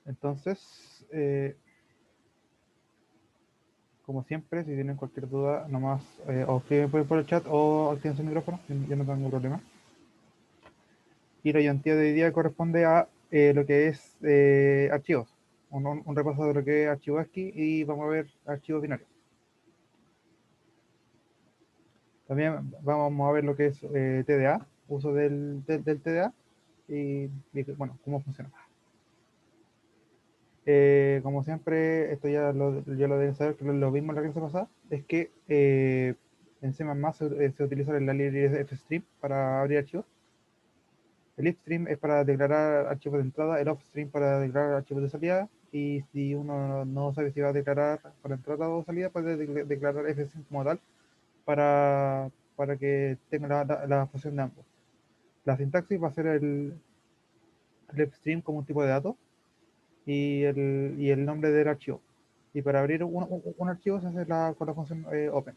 Entonces, como siempre, si tienen cualquier duda, nomás o escriben por el chat o activen su micrófono, yo no tengo problema. Y la ayantía de hoy día corresponde a lo que es archivos, un repaso de lo que es archivo ASCII y vamos a ver archivos binarios. También vamos a ver lo que es TDA, uso del TDA y, bueno, cómo funciona. Como siempre, esto ya lo deben saber, que lo mismo en la clase pasada, es que en C++ se utiliza la librería fstream para abrir archivos. El ifstream es para declarar archivos de entrada, el offstream para declarar archivos de salida, y si uno no sabe si va a declarar para entrada o salida, puede declarar fstream como tal para que tenga la función de ambos. La sintaxis va a ser el ifstream como un tipo de dato y el nombre del archivo. Y para abrir un archivo se hace con la función open.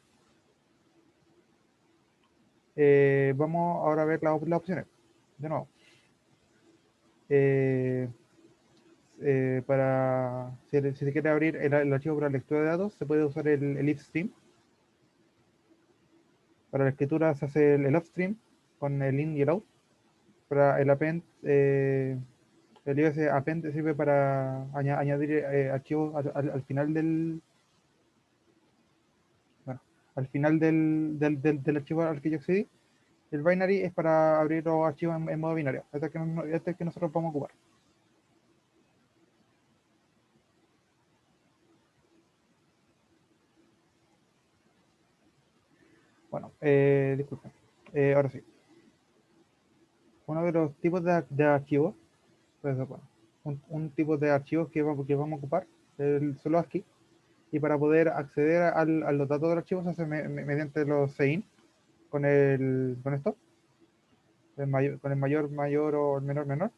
Vamos ahora a ver las opciones. De nuevo. Eh, si se quiere abrir el archivo para lectura de datos, se puede usar el ifstream. Para la escritura se hace el upstream con el in y el out. Para el append, el IOS append sirve para añadir archivos al final bueno, al final del archivo al que yo accedí. El binary es para abrir los archivos en modo binario. Este es el que nosotros vamos a ocupar. Bueno, disculpen. Ahora sí. Uno de los tipos de archivos, pues, bueno, un tipo de archivos que vamos a ocupar son los ASCII. Y para poder acceder a los datos del archivo se hace mediante los CIN con esto, con el mayor o el menor.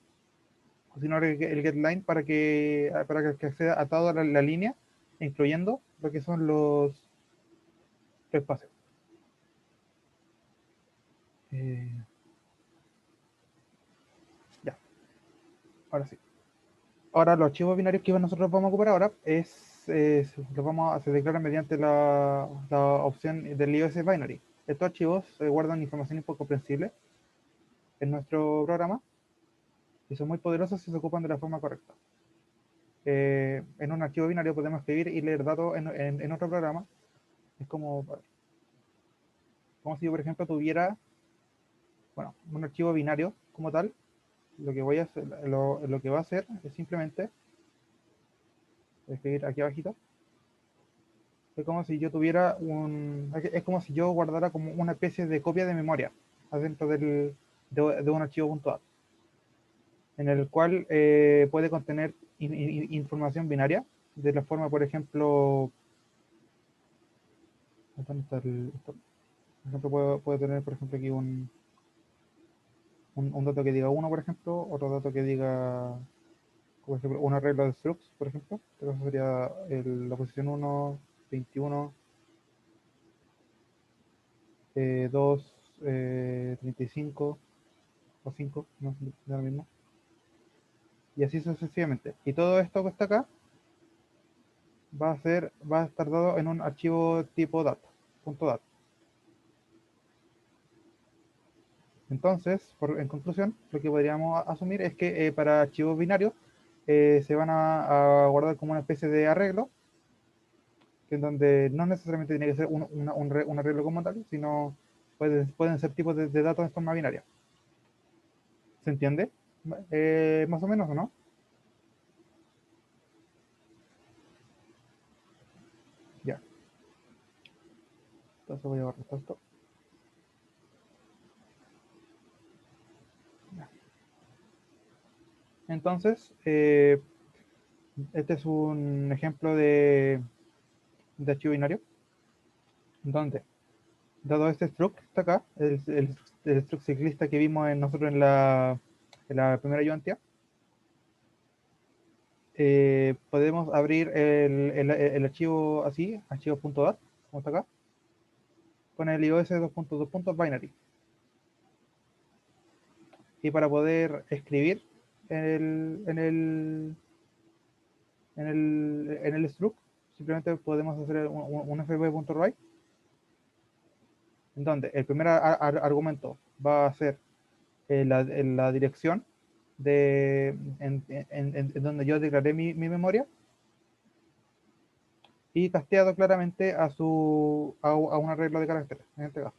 O si no, el getLine para que acceda a toda la línea, incluyendo lo que son los espacios. Eh, ya, ahora sí. Ahora los archivos binarios que nosotros vamos a ocupar ahora se declaran mediante la opción del iOS binary. Estos archivos guardan información poco comprensible en nuestro programa y son muy poderosos si se ocupan de la forma correcta. En un archivo binario podemos escribir y leer datos en otro programa. Es como si yo, por ejemplo, tuviera, bueno, un archivo binario como tal. Lo que voy a hacer, lo que va a hacer es simplemente escribir aquí abajito. Es como si yo tuviera es como si yo guardara como una especie de copia de memoria adentro de un archivo .a, en el cual puede contener información binaria de la forma, por ejemplo, ¿dónde está esto? Por ejemplo, puedo tener, por ejemplo, aquí un dato que diga 1, por ejemplo, otro dato que diga, por ejemplo, un arreglo de structs, por ejemplo. Este caso sería la posición 1, 21, 2, 35 o 5, no es lo mismo. Y así sucesivamente. Y todo esto que está acá va a estar dado en un archivo tipo data, punto data. Entonces, en conclusión, lo que podríamos asumir es que para archivos binarios se van a guardar como una especie de arreglo, que en donde no necesariamente tiene que ser un arreglo como tal, sino pueden ser tipos de datos en forma binaria. ¿Se entiende? Más o menos, ¿o no? Ya. Entonces voy a borrar esto. Ya. Entonces, este es un ejemplo de archivo binario, donde, dado este struct que está acá, el struct ciclista que vimos nosotros en la primera ayudantía, podemos abrir el archivo así, archivo.dat, como está acá, con el iOS 2.2.binary. Y para poder escribir en el en el struct, simplemente podemos hacer un fb.write, en donde el primer argumento va a ser la dirección en donde yo declaré mi memoria, y casteado claramente a un arreglo de caracteres, en este caso.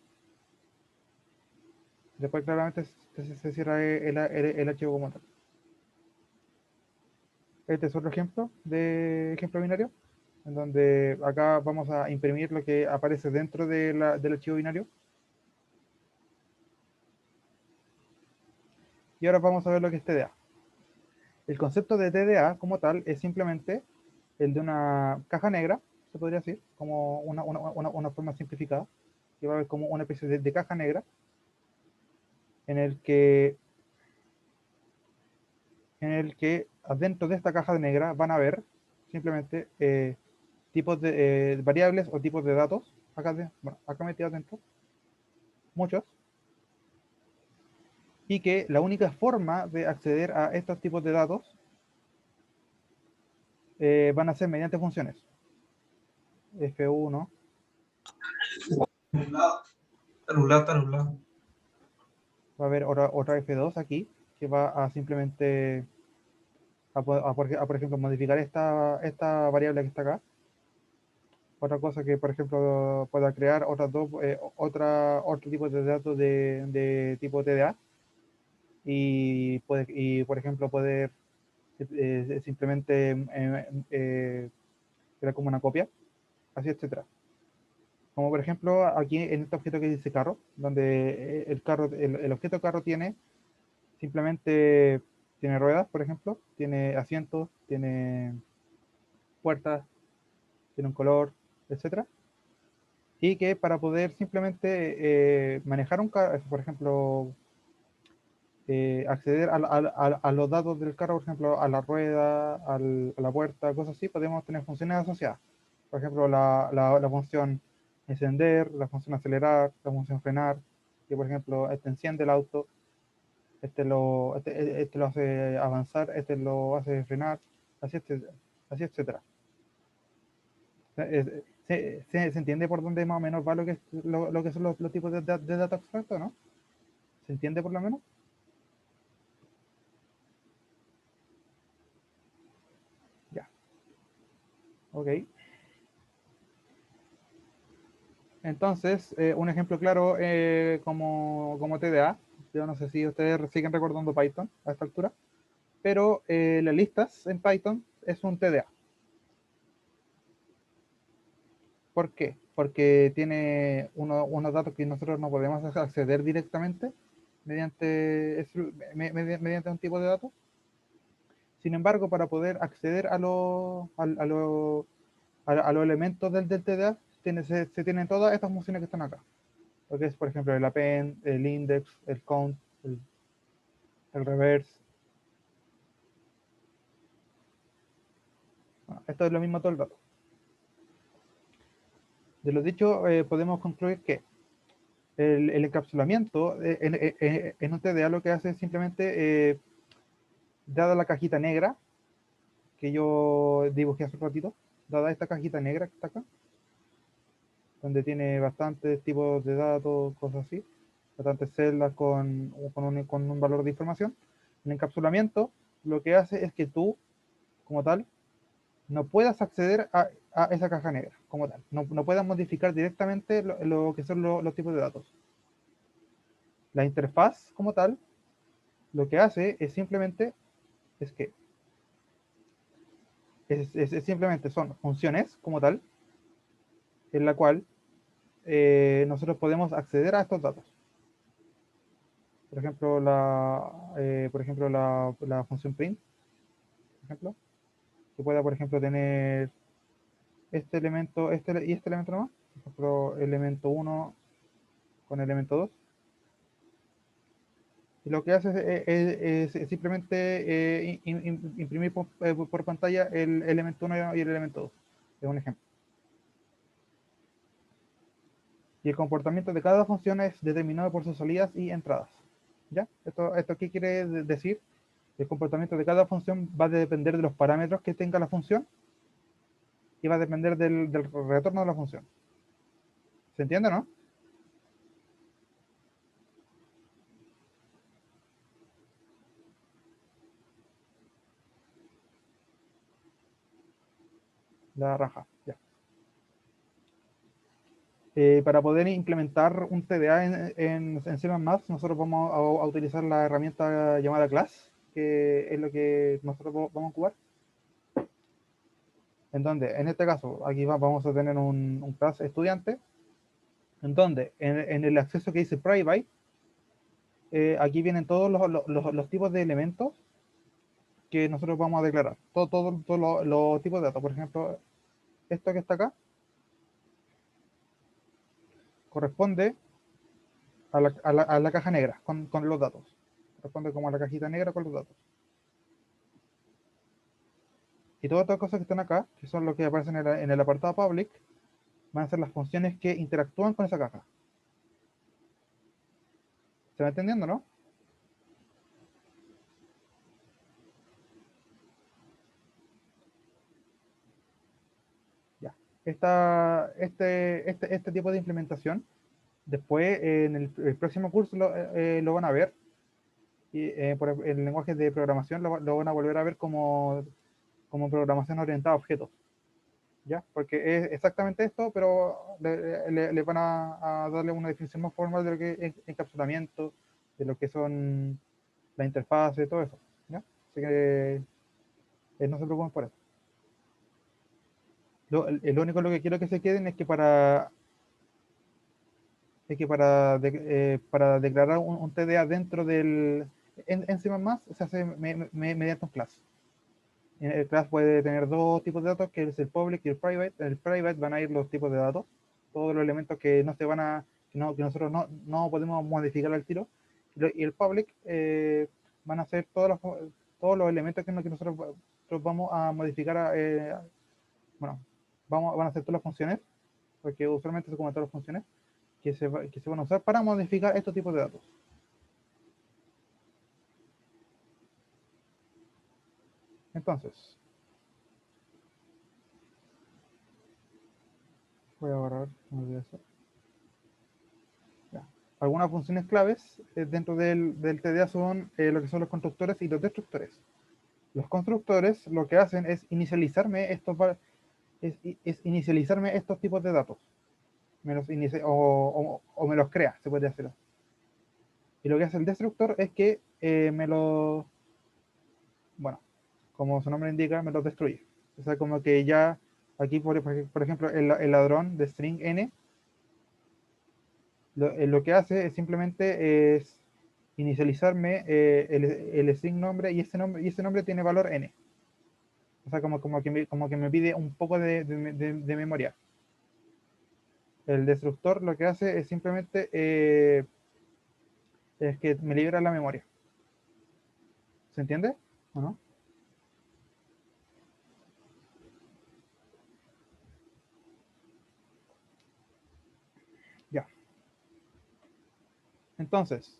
Después claramente se cierra el archivo como tal. Este es otro ejemplo de ejemplo binario, en donde acá vamos a imprimir lo que aparece dentro del archivo binario. Y ahora vamos a ver lo que es TDA. El concepto de TDA como tal es simplemente el de una caja negra, se podría decir, como una forma simplificada, que va a haber como una especie de caja negra en el que adentro de esta caja negra van a haber simplemente tipos de variables o tipos de datos, acá metidos dentro, muchos, y que la única forma de acceder a estos tipos de datos van a ser mediante funciones. F1. Está nublado. Va a haber otra F2 aquí, que va a simplemente, por ejemplo, modificar esta variable que está acá. Otra cosa que, por ejemplo, pueda crear otro tipo de datos de tipo TDA, y por ejemplo, poder simplemente crear como una copia, así, etcétera. Como por ejemplo, aquí en este objeto que dice carro, donde el objeto carro simplemente tiene ruedas, por ejemplo, tiene asientos, tiene puertas, tiene un color, etcétera. Y que para poder simplemente manejar un carro, por ejemplo, acceder a los datos del carro, por ejemplo, a la rueda, a la puerta, cosas así, podemos tener funciones asociadas. Por ejemplo, la función encender, la función acelerar, la función frenar, que por ejemplo, este enciende el auto, este lo hace avanzar, este lo hace frenar, así, etcétera. Así, etcétera. ¿Se entiende por dónde más o menos va lo que son los tipos de data abstracto, no? ¿Se entiende por lo menos? Ya, ok. Entonces, un ejemplo claro como TDA, yo no sé si ustedes siguen recordando Python a esta altura, pero las listas en Python es un TDA. ¿Por qué? Porque tiene unos datos que nosotros no podemos acceder directamente mediante un tipo de datos. Sin embargo, para poder acceder a los elementos del TDA, se tienen todas estas funciones que están acá. Lo que es, por ejemplo, el append, el index, el count, el reverse. Bueno, esto es lo mismo todo el rato. De lo dicho, podemos concluir que el encapsulamiento en un TDA lo que hace es simplemente, dada la cajita negra que yo dibujé hace un ratito, dada esta cajita negra que está acá, donde tiene bastantes tipos de datos, cosas así, bastantes celdas con un valor de información, el encapsulamiento lo que hace es que tú, como tal, no puedas acceder a esa caja negra como tal. No puedas modificar directamente lo que son los tipos de datos. La interfaz como tal, lo que hace es simplemente, es que simplemente son funciones como tal, en la cual nosotros podemos acceder a estos datos. Por ejemplo, la función print, por ejemplo, que pueda, por ejemplo, tener este elemento, y este elemento nomás, por ejemplo, elemento 1 con elemento 2. Y lo que hace es simplemente imprimir por pantalla el elemento 1 y el elemento 2. Es un ejemplo. Y el comportamiento de cada función es determinado por sus salidas y entradas. ¿Ya? ¿Esto qué quiere decir? El comportamiento de cada función va a depender de los parámetros que tenga la función y va a depender del retorno de la función. ¿Se entiende, no? La raja, ya. Para poder implementar un TDA en C++, nosotros vamos a utilizar la herramienta llamada class, que es lo que nosotros vamos a ocupar. En donde, en este caso, aquí vamos a tener un class estudiante, en donde en el acceso que dice private, aquí vienen todos los tipos de elementos que nosotros vamos a declarar. Todos los tipos de datos. Por ejemplo, esto que está acá corresponde a la caja negra con los datos. Corresponde como a la cajita negra con los datos. Y todas estas cosas que están acá, que son lo que aparecen en el apartado public, van a ser las funciones que interactúan con esa caja. ¿Se va entendiendo, no? Ya. Este tipo de implementación, después en el próximo curso lo van a ver. Y por el lenguaje de programación lo van a volver a ver como programación orientada a objetos. ¿Ya? Porque es exactamente esto, pero le van a darle una definición más formal de lo que es encapsulamiento, de lo que son la interfaz y todo eso. ¿Ya? Así que no se preocupen por eso. El único lo que quiero que se queden es que para declarar un TDA dentro en C++ se hace mediante un class. El class puede tener dos tipos de datos, que es el public y el private. En el private van a ir los tipos de datos, todos los elementos que no se van a, que nosotros no podemos modificar al tiro. Y el public van a ser todos los elementos que nosotros vamos a modificar. Bueno, van a ser todas las funciones, porque usualmente se comentan las funciones que se van a usar para modificar estos tipos de datos. Entonces, voy a borrar eso. Ya. Algunas funciones claves dentro del TDA son lo que son los constructores y los destructores. Los constructores lo que hacen es inicializarme estos tipos de datos. O me los crea, se puede hacer. Y lo que hace el destructor es que bueno, como su nombre indica, me los destruye. O sea, como que ya aquí, por ejemplo, el ladrón de string n, lo que hace es simplemente es inicializarme el string nombre y ese nombre tiene valor n. O sea, como que me pide un poco de memoria. El destructor lo que hace es simplemente es que me libera la memoria. ¿Se entiende? ¿O no? Ya. Entonces,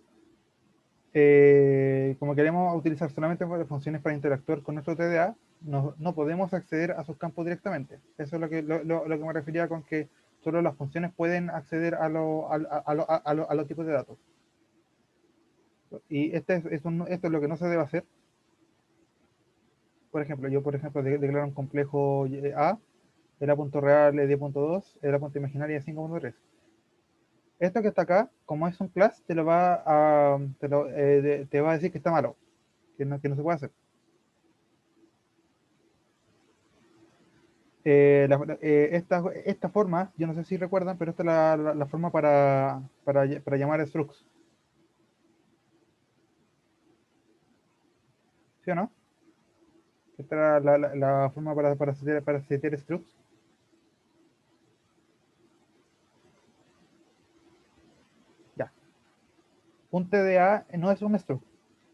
como queremos utilizar solamente funciones para interactuar con nuestro TDA, no podemos acceder a sus campos directamente. Eso es lo que me refería con que solo las funciones pueden acceder a los tipos de datos. Y esto es lo que no se debe hacer. Por ejemplo, yo declaro un complejo A, el A punto real es 10.2, el A punto imaginario es 5.3. Esto que está acá, como es un class, te va a decir que está malo, que no se puede hacer. Esta forma, yo no sé si recuerdan, pero esta es la forma para llamar structs. ¿Sí o no? Esta era la forma para setear structs. Ya. Un TDA no es un struct.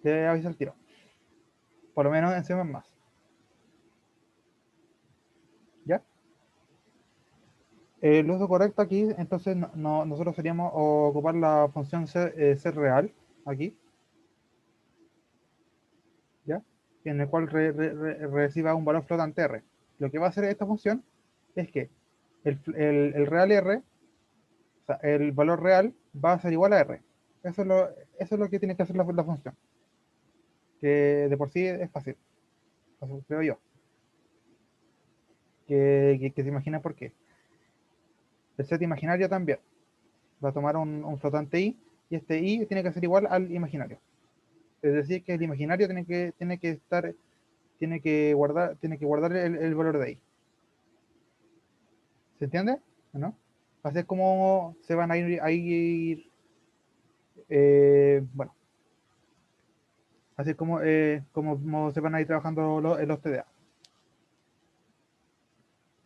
Te avisa el tiro. Por lo menos en C++. ¿Ya? El uso correcto aquí, entonces nosotros seríamos ocupar la función ser real aquí. ¿ya? En el cual reciba un valor flotante R. Lo que va a hacer esta función es que el real R, o sea, el valor real va a ser igual a R. Eso es lo que tiene que hacer la función, que de por sí es fácil, creo yo. Que se imagina por qué. El set imaginario también va a tomar un flotante I, y este I tiene que ser igual al imaginario. Es decir, que el imaginario tiene que guardar el valor de I. ¿Se entiende? ¿No? Así es como se van bueno, así es como se van a ir trabajando los TDA.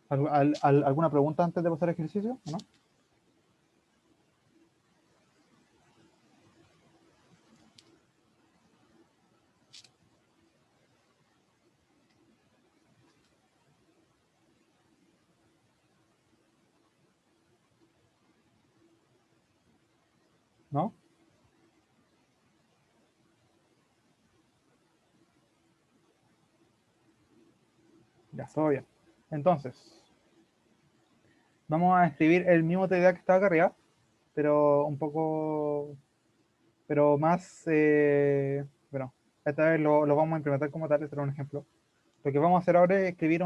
¿Alguna pregunta antes de pasar al ejercicio? ¿No? ¿No? Ya, todo bien. Entonces, vamos a escribir el mismo TDA que estaba acá arriba, pero un poco, pero más, bueno, esta vez lo vamos a implementar como tal, este era un ejemplo. Lo que vamos a hacer ahora es escribir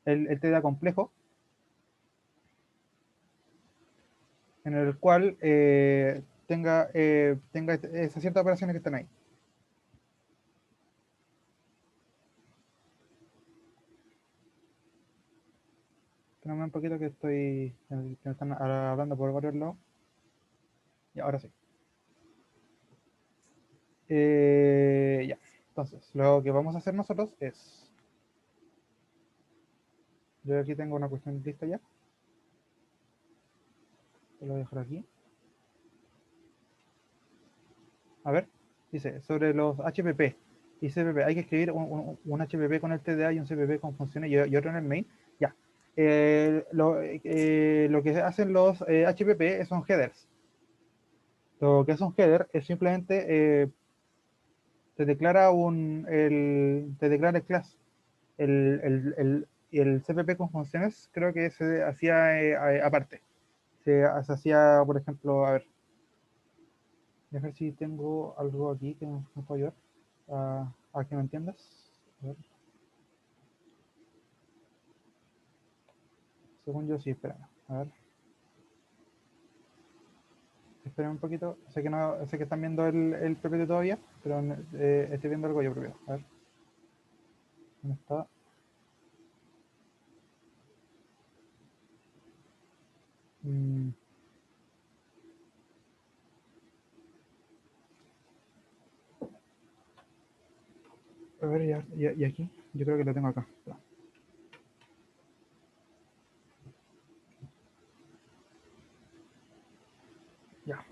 el TDA complejo, en el cual tenga esas ciertas operaciones que están ahí. Espérame un poquito que me están hablando por varios lados. Y ahora sí. Ya. Entonces, lo que vamos a hacer nosotros es. Yo aquí tengo una cuestión lista ya. Te lo voy a dejar aquí. A ver, dice, sobre los HPP y CPP, hay que escribir un HPP con el TDA y un CPP con funciones y otro en el main. Ya. Lo que hacen los HPP son headers. Lo que es un header es simplemente te declara el class. Y el CPP con funciones creo que se hacía aparte. Se hacía, por ejemplo, a ver si tengo algo aquí que me pueda ayudar a que me entiendas. A ver, según yo sí, espera. A ver, espera un poquito. Sé que no, sé que están viendo el PPT todavía, pero estoy viendo algo yo primero. A ver, ¿dónde está? Mm, a ver, y aquí. Yo creo que lo tengo acá. Ya.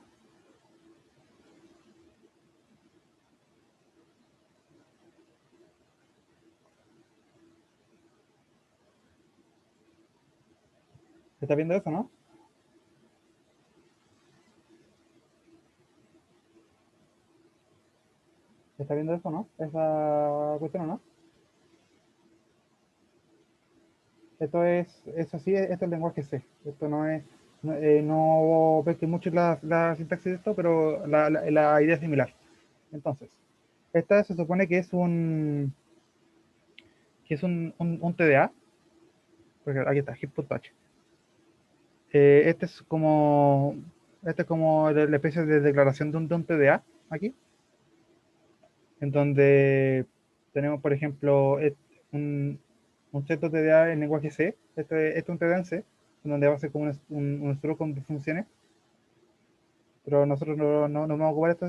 ¿Estás viendo eso, no? ¿Estás viendo eso, no? Esa cuestión, ¿no? Eso sí, esto es el lenguaje C. Esto no es, no pesque mucho la sintaxis de esto, pero la idea es similar. Entonces, esta se supone que es un TDA, porque aquí está, hip.h. Este es como la especie de declaración de un TDA aquí, en donde tenemos, por ejemplo, un cierto TDA en lenguaje C. Este es un TDA en C, en donde va a ser como un struct con funciones, pero nosotros no vamos a ocupar esto.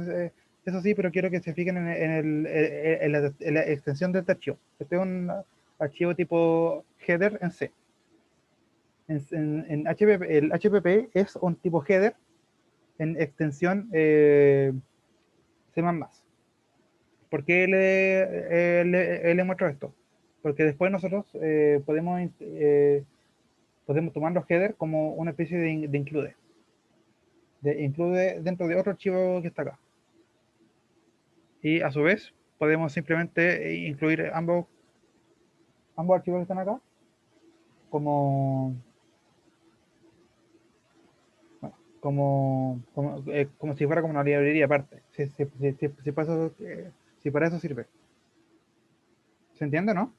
Eso sí, pero quiero que se fijen en la extensión de este archivo. Este es un archivo tipo header en C. En HPP, el HPP es un tipo header en extensión C++. ¿Por qué le muestro esto? Porque después nosotros podemos tomar los headers como una especie de include dentro de otro archivo que está acá. Y a su vez podemos simplemente incluir ambos archivos que están acá como, bueno, como si fuera como una librería aparte. Si para eso sirve. ¿Se entiende, no?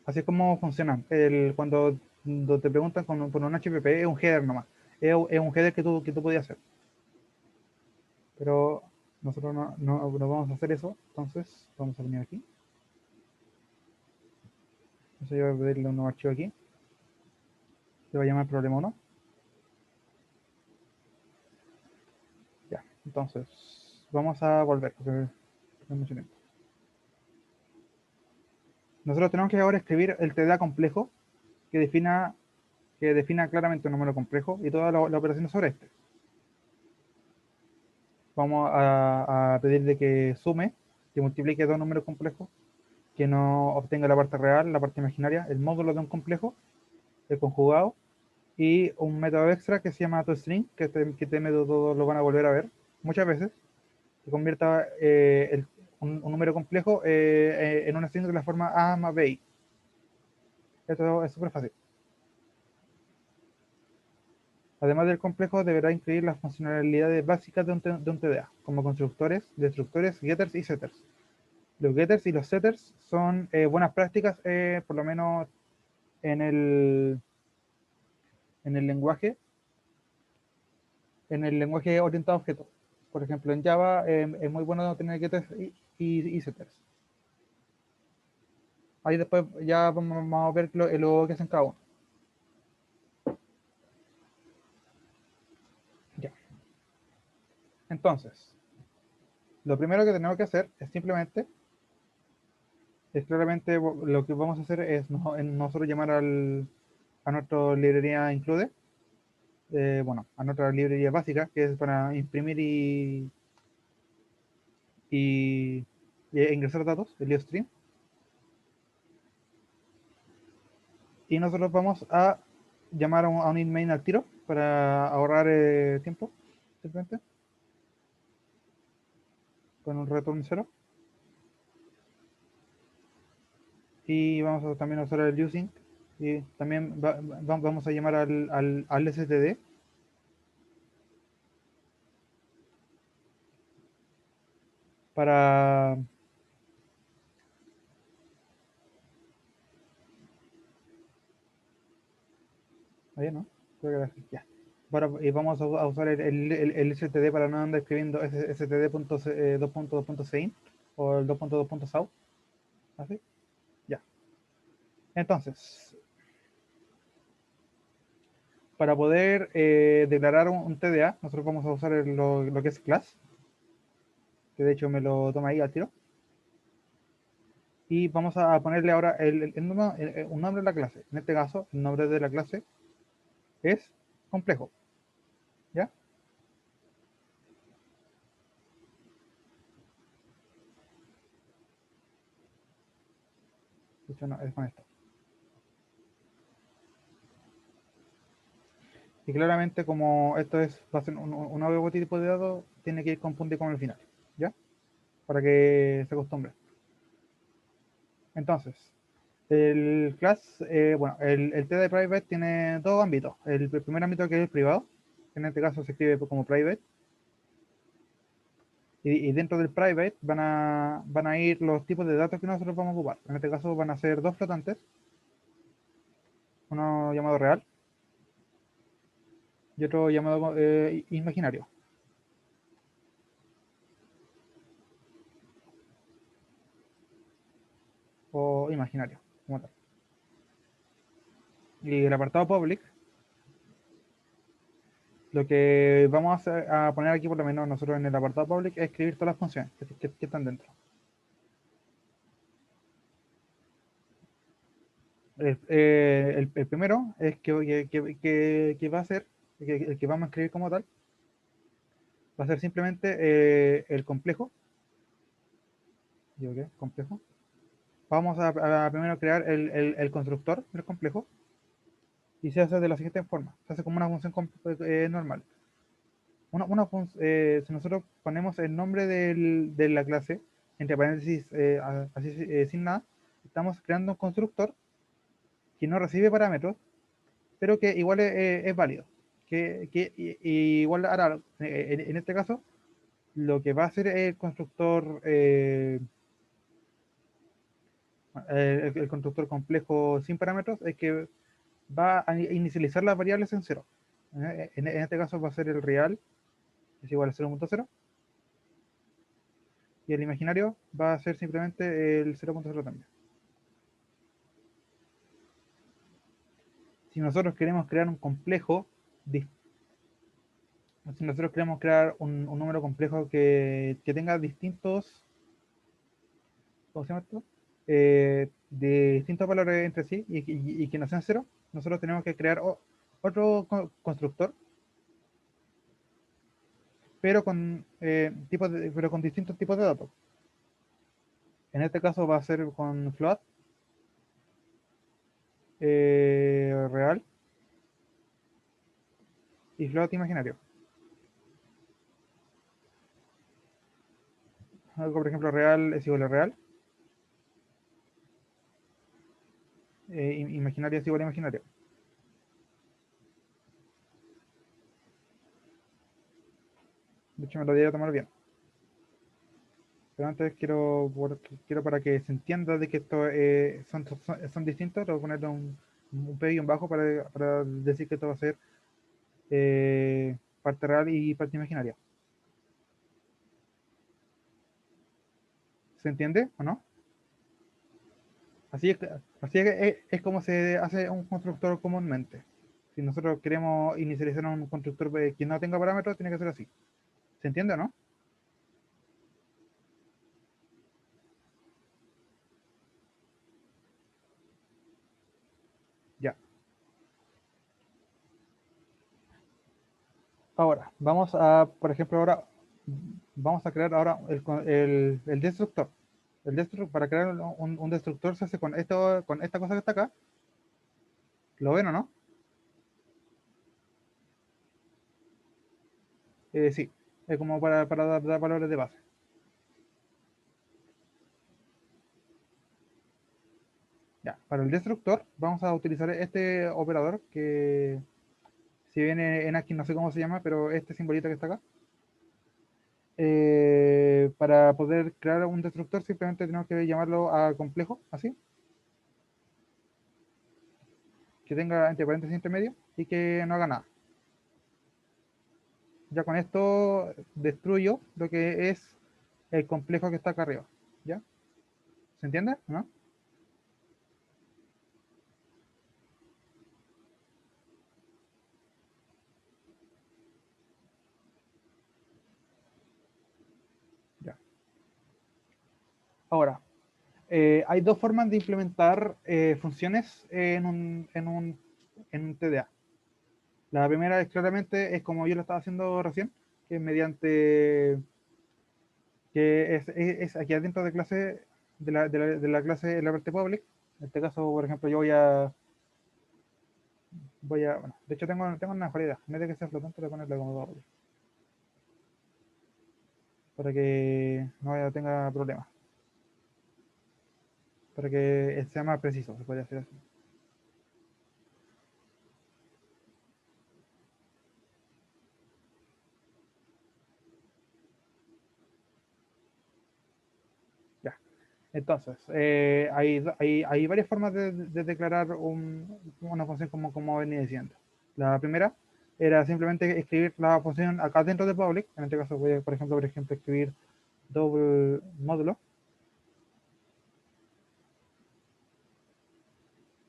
Así es como funcionan. Cuando te preguntan por un HPP, es un header nomás. Es un header que tú podías hacer. Pero nosotros no vamos a hacer eso. Entonces, vamos a venir aquí. Entonces yo voy a pedirle un nuevo archivo aquí. Se va a llamar problema 1. Ya, entonces, vamos a volver, porque no mucho tiempo. Nosotros tenemos que ahora escribir el TDA complejo que defina claramente un número complejo y todas las operaciones sobre este. Vamos a pedirle que sume, que multiplique dos números complejos, que no obtenga la parte real, la parte imaginaria, el módulo de un complejo, el conjugado, y un método extra que se llama toString, que este método lo van a volver a ver muchas veces, que convierta un número complejo en una string de la forma A más BI. Esto es súper fácil. Además del complejo, deberá incluir las funcionalidades básicas de un TDA, como constructores, destructores, getters y setters. Los getters y los setters son buenas prácticas, por lo menos en el, en el lenguaje, en el lenguaje orientado a objetos. Por ejemplo, en Java es muy bueno tener getters y setters. Ahí después ya vamos a ver lo que hacen cada uno. Ya. Entonces, lo primero que tenemos que hacer es claramente lo que vamos a hacer es nosotros llamar a nuestra librería include, bueno, a nuestra librería básica, que es para imprimir y, y ingresar datos, el IOStream. Y nosotros vamos a llamar a un inmain al tiro para ahorrar tiempo, simplemente, con un return 0. Y vamos a también usar el using. Y también vamos a llamar al std para... Ahí, ¿no? Creo que ya. Y vamos a usar el std para no andar escribiendo std.2.2.sein o el 2.2.sau. Así. Ya. Entonces, para poder declarar un TDA, nosotros vamos a usar lo que es class, que de hecho me lo toma ahí al tiro. Y vamos a ponerle ahora un nombre de la clase. En este caso, el nombre de la clase es complejo. ¿Ya? De hecho, no, es con esto. Y claramente, como esto va a ser un nuevo tipo de datos, tiene que ir con punto y coma al final. ¿Ya? Para que se acostumbre. Entonces, el class, bueno, el TD private tiene dos ámbitos. El primer ámbito que es el privado, que en este caso se escribe como private. Y dentro del private van a ir los tipos de datos que nosotros vamos a ocupar. En este caso van a ser dos flotantes, uno llamado real y otro llamado imaginario o imaginario, como tal. Y el apartado public, lo que vamos a poner aquí, por lo menos nosotros en el apartado public, es escribir todas las funciones que están dentro. El primero es que va a ser, el que vamos a escribir como tal, va a ser simplemente el complejo. ¿Digo qué? Complejo. Vamos a primero crear el constructor del complejo y se hace de la siguiente forma. Se hace como una función normal. si nosotros ponemos el nombre de la clase, entre paréntesis, así sin nada, estamos creando un constructor que no recibe parámetros, pero que igual es válido. Y igual ahora, en este caso, lo que va a hacer el constructor, el constructor complejo sin parámetros es que va a inicializar las variables en cero. En este caso va a ser el real, es igual a 0.0, y el imaginario va a ser simplemente el 0.0 también. Si nosotros queremos crear un complejo, si nosotros queremos crear un número complejo que tenga distintos, ¿cómo se llama esto? De distintos valores entre sí y que no sean cero, nosotros tenemos que crear otro constructor, pero pero con distintos tipos de datos. En este caso va a ser con float, real y float imaginario. Algo, por ejemplo, real es igual a real, imaginario es igual a imaginario. De hecho, me lo voy a tomar bien. Pero antes quiero para que se entienda de que esto son distintos, tengo que ponerle un P y un bajo para decir que esto va a ser parte real y parte imaginaria. ¿Se entiende o no? Así es como se hace un constructor comúnmente. Si nosotros queremos inicializar un constructor que no tenga parámetros, tiene que ser así. ¿Se entiende o no? Ya. Ahora, por ejemplo, vamos a crear ahora el destructor. Para crear un destructor se hace con esta cosa que está acá. ¿Lo ven o no? Sí, es como para dar valores de base. Ya, para el destructor vamos a utilizar este operador que si viene en aquí no sé cómo se llama, pero este simbolito que está acá. Para poder crear un destructor simplemente tenemos que llamarlo a complejo, así, que tenga entre paréntesis intermedio y que no haga nada. Ya con esto destruyo lo que es el complejo que está acá arriba. ¿Ya? ¿Se entiende? ¿No? Ya. Ahora, hay dos formas de implementar funciones en un TDA. La primera es claramente, es como yo lo estaba haciendo recién, que es mediante, que es aquí adentro de clase, de la clase en la parte public. En este caso, por ejemplo, yo bueno, de hecho tengo una mejor idea. En vez de que sea flotante, voy a ponerle como public, para que no tenga problemas, para que sea más preciso, se puede hacer así. Ya. Entonces, hay varias formas de declarar una función como venía diciendo. La primera era simplemente escribir la función acá dentro de public. En este caso voy a, por ejemplo, escribir double módulo,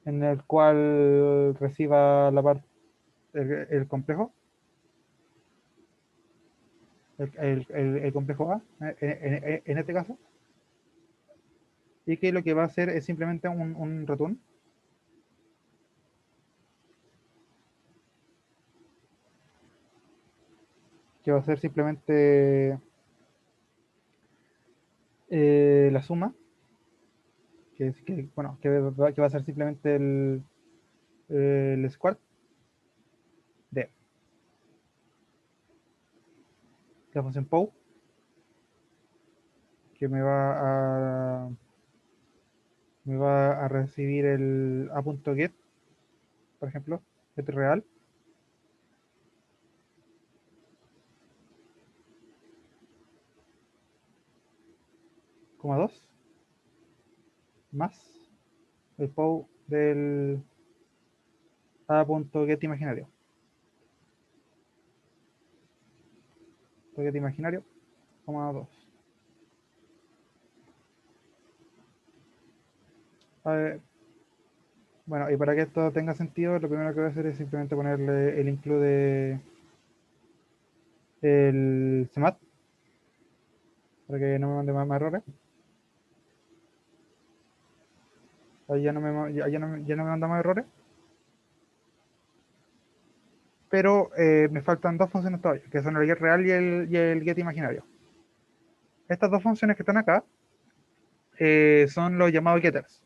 en el cual reciba el complejo, el complejo A, en este caso, y que lo que va a hacer es simplemente un return, que va a ser simplemente la suma, bueno, que va a ser simplemente el square de. la función POW, que me va a recibir el a.get, por ejemplo, get real, coma 2, más el POW del a.get imaginario. Get imaginario, coma 2. A ver, bueno, y para que esto tenga sentido, lo primero que voy a hacer es simplemente ponerle el include el CMAT para que no me mande más errores. Ahí ya no me manda más errores. Pero me faltan dos funciones todavía, que son el get real y el get imaginario. Estas dos funciones que están acá son los llamados getters.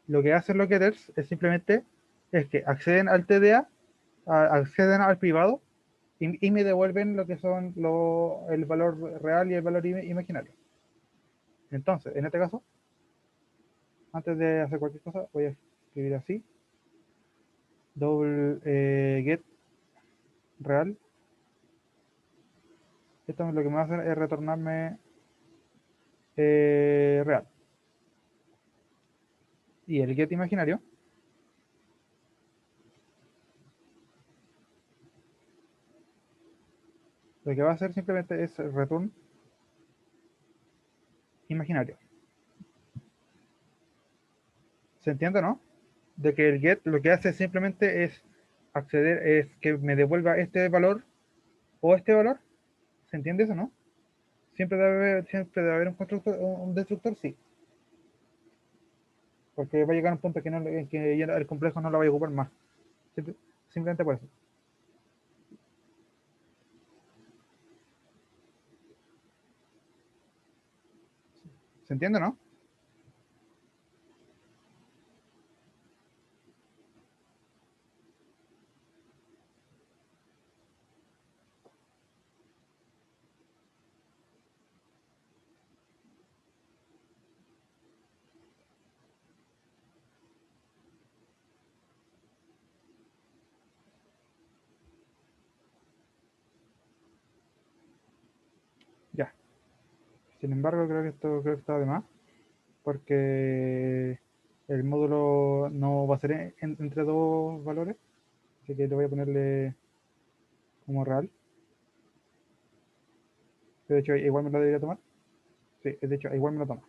Lo que hacen los getters es simplemente es que acceden al TDA, acceden al privado y me devuelven lo que son el valor real y el valor imaginario. Entonces, en este caso, antes de hacer cualquier cosa, voy a escribir así: double get real. Esto lo que me va a hacer es retornarme real. Y el get imaginario lo que va a hacer simplemente es return imaginario. ¿Se entiende, no? De que el get lo que hace simplemente es acceder, es que me devuelva este valor o este valor. ¿Se entiende eso, no? Siempre debe haber un constructor, un destructor, sí. Porque va a llegar un punto en que ya el complejo no lo vaya a ocupar más. Simplemente por eso. ¿Se entiende, no? Ya. Sin embargo, creo que está de más. Porque el módulo no va a ser entre dos valores. Así que le voy a ponerle como real. De hecho, igual me lo debería tomar. Sí, de hecho, igual me lo toma.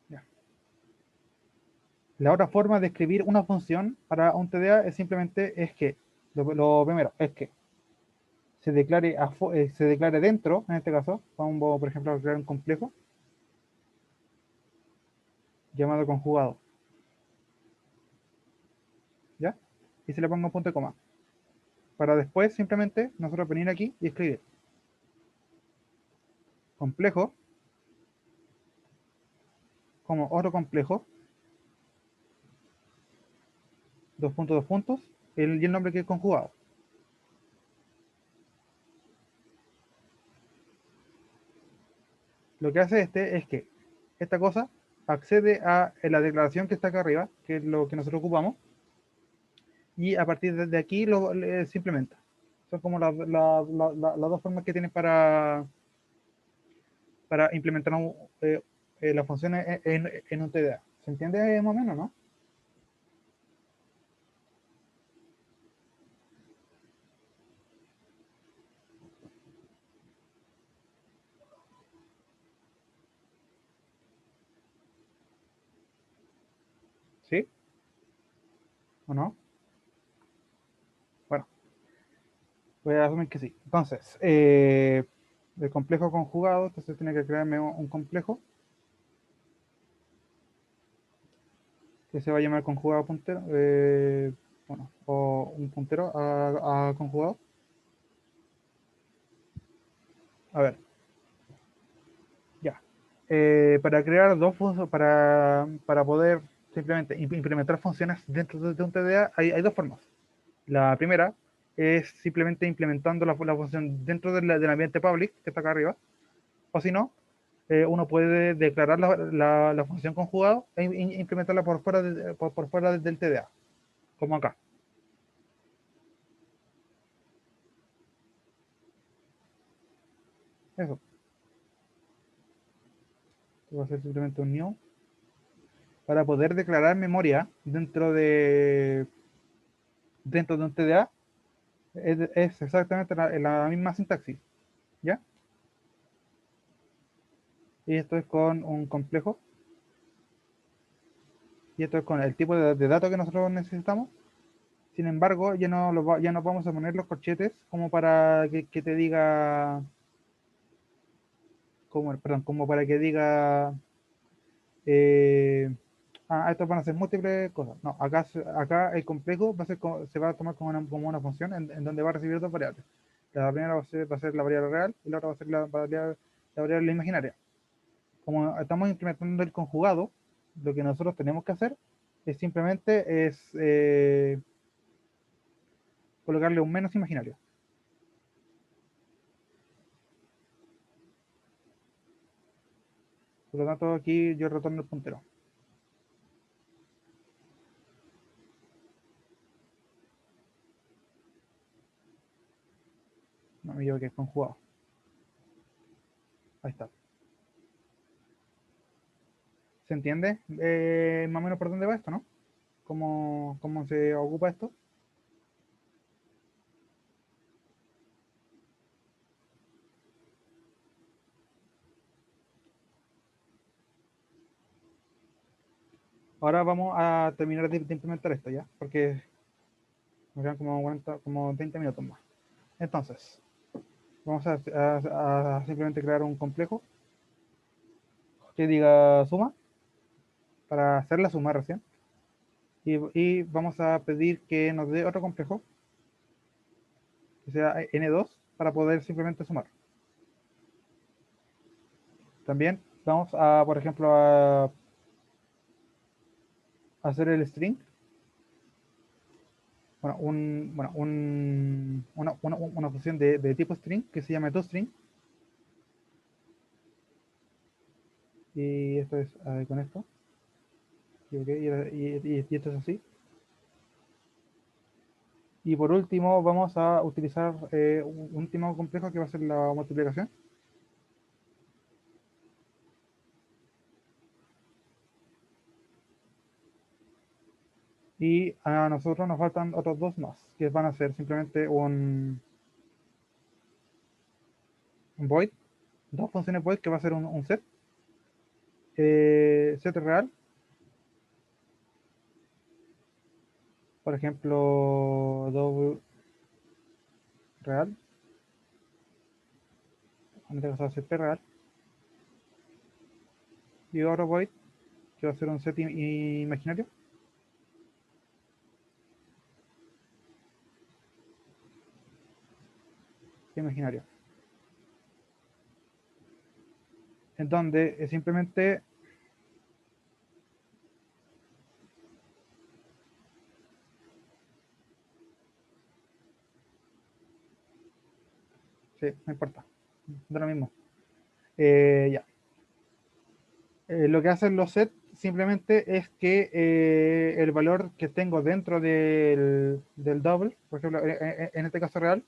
Ya. La otra forma de escribir una función para un TDA es simplemente es que, lo primero, es que se declare dentro, en este caso, vamos por ejemplo a crear un complejo llamado conjugado, ¿ya? Y se le ponga un punto de coma. Para después simplemente nosotros venir aquí y escribir complejo, como otro complejo, dos puntos, y el nombre que es conjugado. Lo que hace este es que esta cosa accede a la declaración que está acá arriba, que es lo que nosotros ocupamos, y a partir de aquí se implementa. Son como las dos formas que tienen para implementar las funciones en un TDA. ¿Se entiende más o menos, no? ¿Sí o no? Bueno, voy a asumir que sí. Entonces, el complejo conjugado, entonces tiene que crearme un complejo que se va a llamar conjugado puntero, bueno, o un puntero a conjugado. A ver, ya. Para crear dos funciones, para poder simplemente implementar funciones dentro de un TDA, hay dos formas. La primera es simplemente implementando la función dentro del ambiente public que está acá arriba, o si no, uno puede declarar la función conjugado e implementarla por fuera, por fuera del TDA, como acá. Eso. Va a ser simplemente un new para poder declarar memoria dentro de un TDA. Es exactamente la misma sintaxis, ¿ya? Y esto es con un complejo, y esto es con el tipo de datos que nosotros necesitamos. Sin embargo, ya no vamos a poner los corchetes como para que te diga, perdón, como para que diga, eh, estos van a ser múltiples cosas. No, acá el complejo va a ser, se va a tomar como una función en donde va a recibir dos variables. La primera va a ser la variable real y la otra va a ser la variable imaginaria. Como estamos implementando el conjugado, lo que nosotros tenemos que hacer es simplemente colocarle un menos imaginario. Por lo tanto, aquí yo retorno el puntero. No me equivoqué, conjugado. Ahí está. ¿Se entiende más o menos por dónde va esto, no? ¿Cómo se ocupa esto? Ahora vamos a terminar de implementar esto ya, porque me quedan como, 40, como 20 minutos más. Entonces, vamos a simplemente crear un complejo que diga suma, para hacer la suma recién. Y vamos a pedir que nos dé otro complejo, que sea n2, para poder simplemente sumar. También vamos a, por ejemplo, a hacer el string, bueno, una función de tipo string que se llama toString. Y esto es con esto. Y esto es así. Y por último vamos a utilizar un último complejo que va a ser la multiplicación. Y a nosotros nos faltan otros dos más, que van a ser simplemente un void, dos funciones void que va a ser un set, set real, por ejemplo, double real, en este caso va a ser p real, y otro void que va a ser un set imaginario, imaginario, en donde simplemente, sí, no importa, de lo mismo. Ya. Lo que hacen los sets simplemente es que el valor que tengo dentro del double, por ejemplo, en este caso real,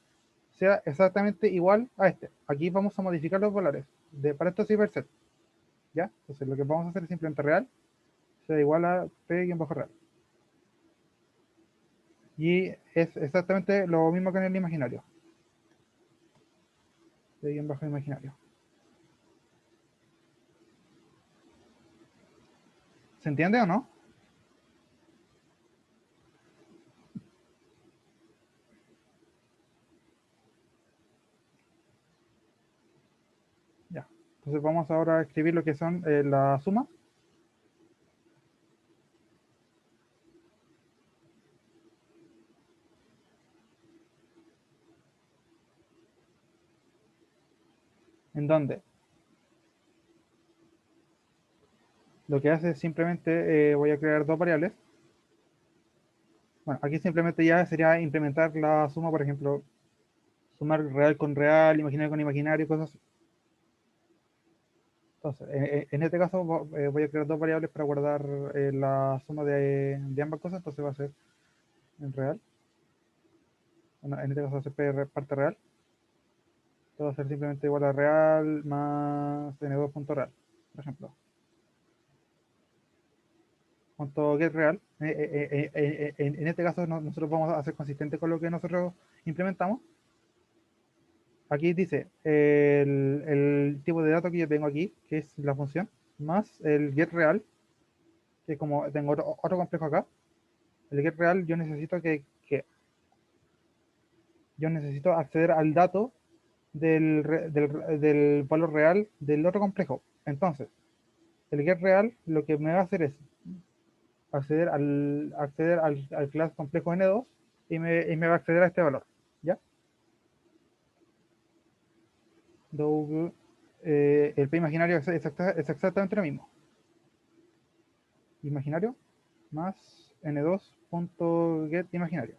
sea exactamente igual a este. Aquí vamos a modificar los valores de para esto sí set, ¿ya? Entonces lo que vamos a hacer es simplemente real sea igual a p-real. Y es exactamente lo mismo que en el imaginario. P-imaginario. ¿Se entiende o no? Ya. Entonces vamos ahora a escribir lo que son la suma. En donde lo que hace es simplemente voy a crear dos variables Bueno, aquí simplemente ya sería implementar la suma, por ejemplo, sumar real con real, imaginario con imaginario, cosas así. Entonces, en este caso voy a crear dos variables para guardar la suma de ambas cosas, entonces va a ser en real. Bueno, en este caso va a ser parte real. Esto va a ser simplemente igual a real más n2.real, por ejemplo. Punto get real. En este caso nosotros vamos a ser consistentes con lo que nosotros implementamos. Aquí dice el tipo de dato que yo tengo aquí, que es la función, más el get real, que como tengo otro complejo acá, el get real yo necesito que yo necesito acceder al dato del valor real del otro complejo. Entonces, el get real lo que me va a hacer es acceder al class complejo n2 y me va a acceder a este valor. ¿Ya? El P imaginario es exactamente lo mismo. Imaginario más n2.get imaginario.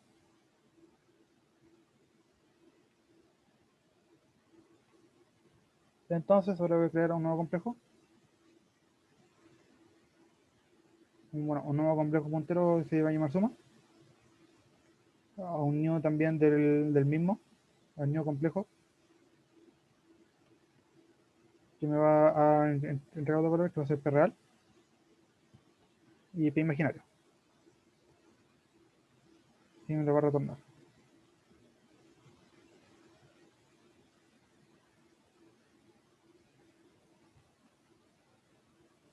Entonces ahora voy a crear un nuevo complejo. Un nuevo complejo puntero que se va a llamar suma. A un new también del mismo. Al new complejo. Que me va a entregar dos valores que va a ser P real y P imaginario. Y me lo va a retornar.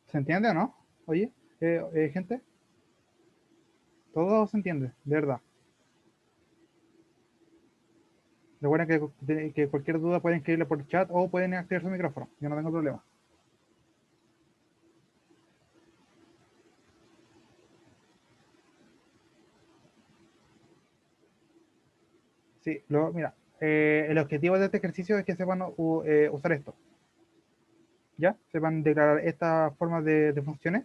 ¿Se entiende o no? Oye, gente, todo se entiende, de verdad. Recuerden que cualquier duda pueden escribirle por chat o pueden activar su micrófono. Yo no tengo problema. Sí, mira, el objetivo de este ejercicio es que sepan usar esto. ¿Ya? Sepan declarar estas formas de funciones.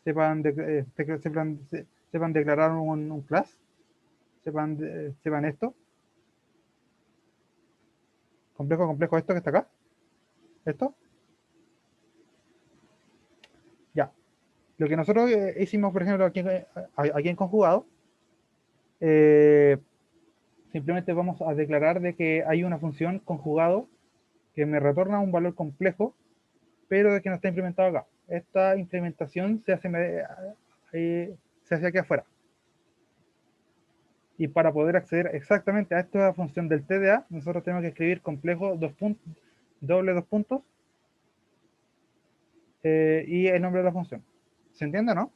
Sepan declarar un class. Sepan esto. Complejo esto que está acá. Esto. Ya. Lo que nosotros hicimos, por ejemplo, aquí en conjugado, eh, simplemente vamos a declarar de que hay una función conjugado que me retorna un valor complejo, pero de que no está implementado acá. Esta implementación se hace aquí afuera. Y para poder acceder exactamente a esta función del TDA, nosotros tenemos que escribir complejo doble dos puntos y el nombre de la función. ¿Se entiende o no?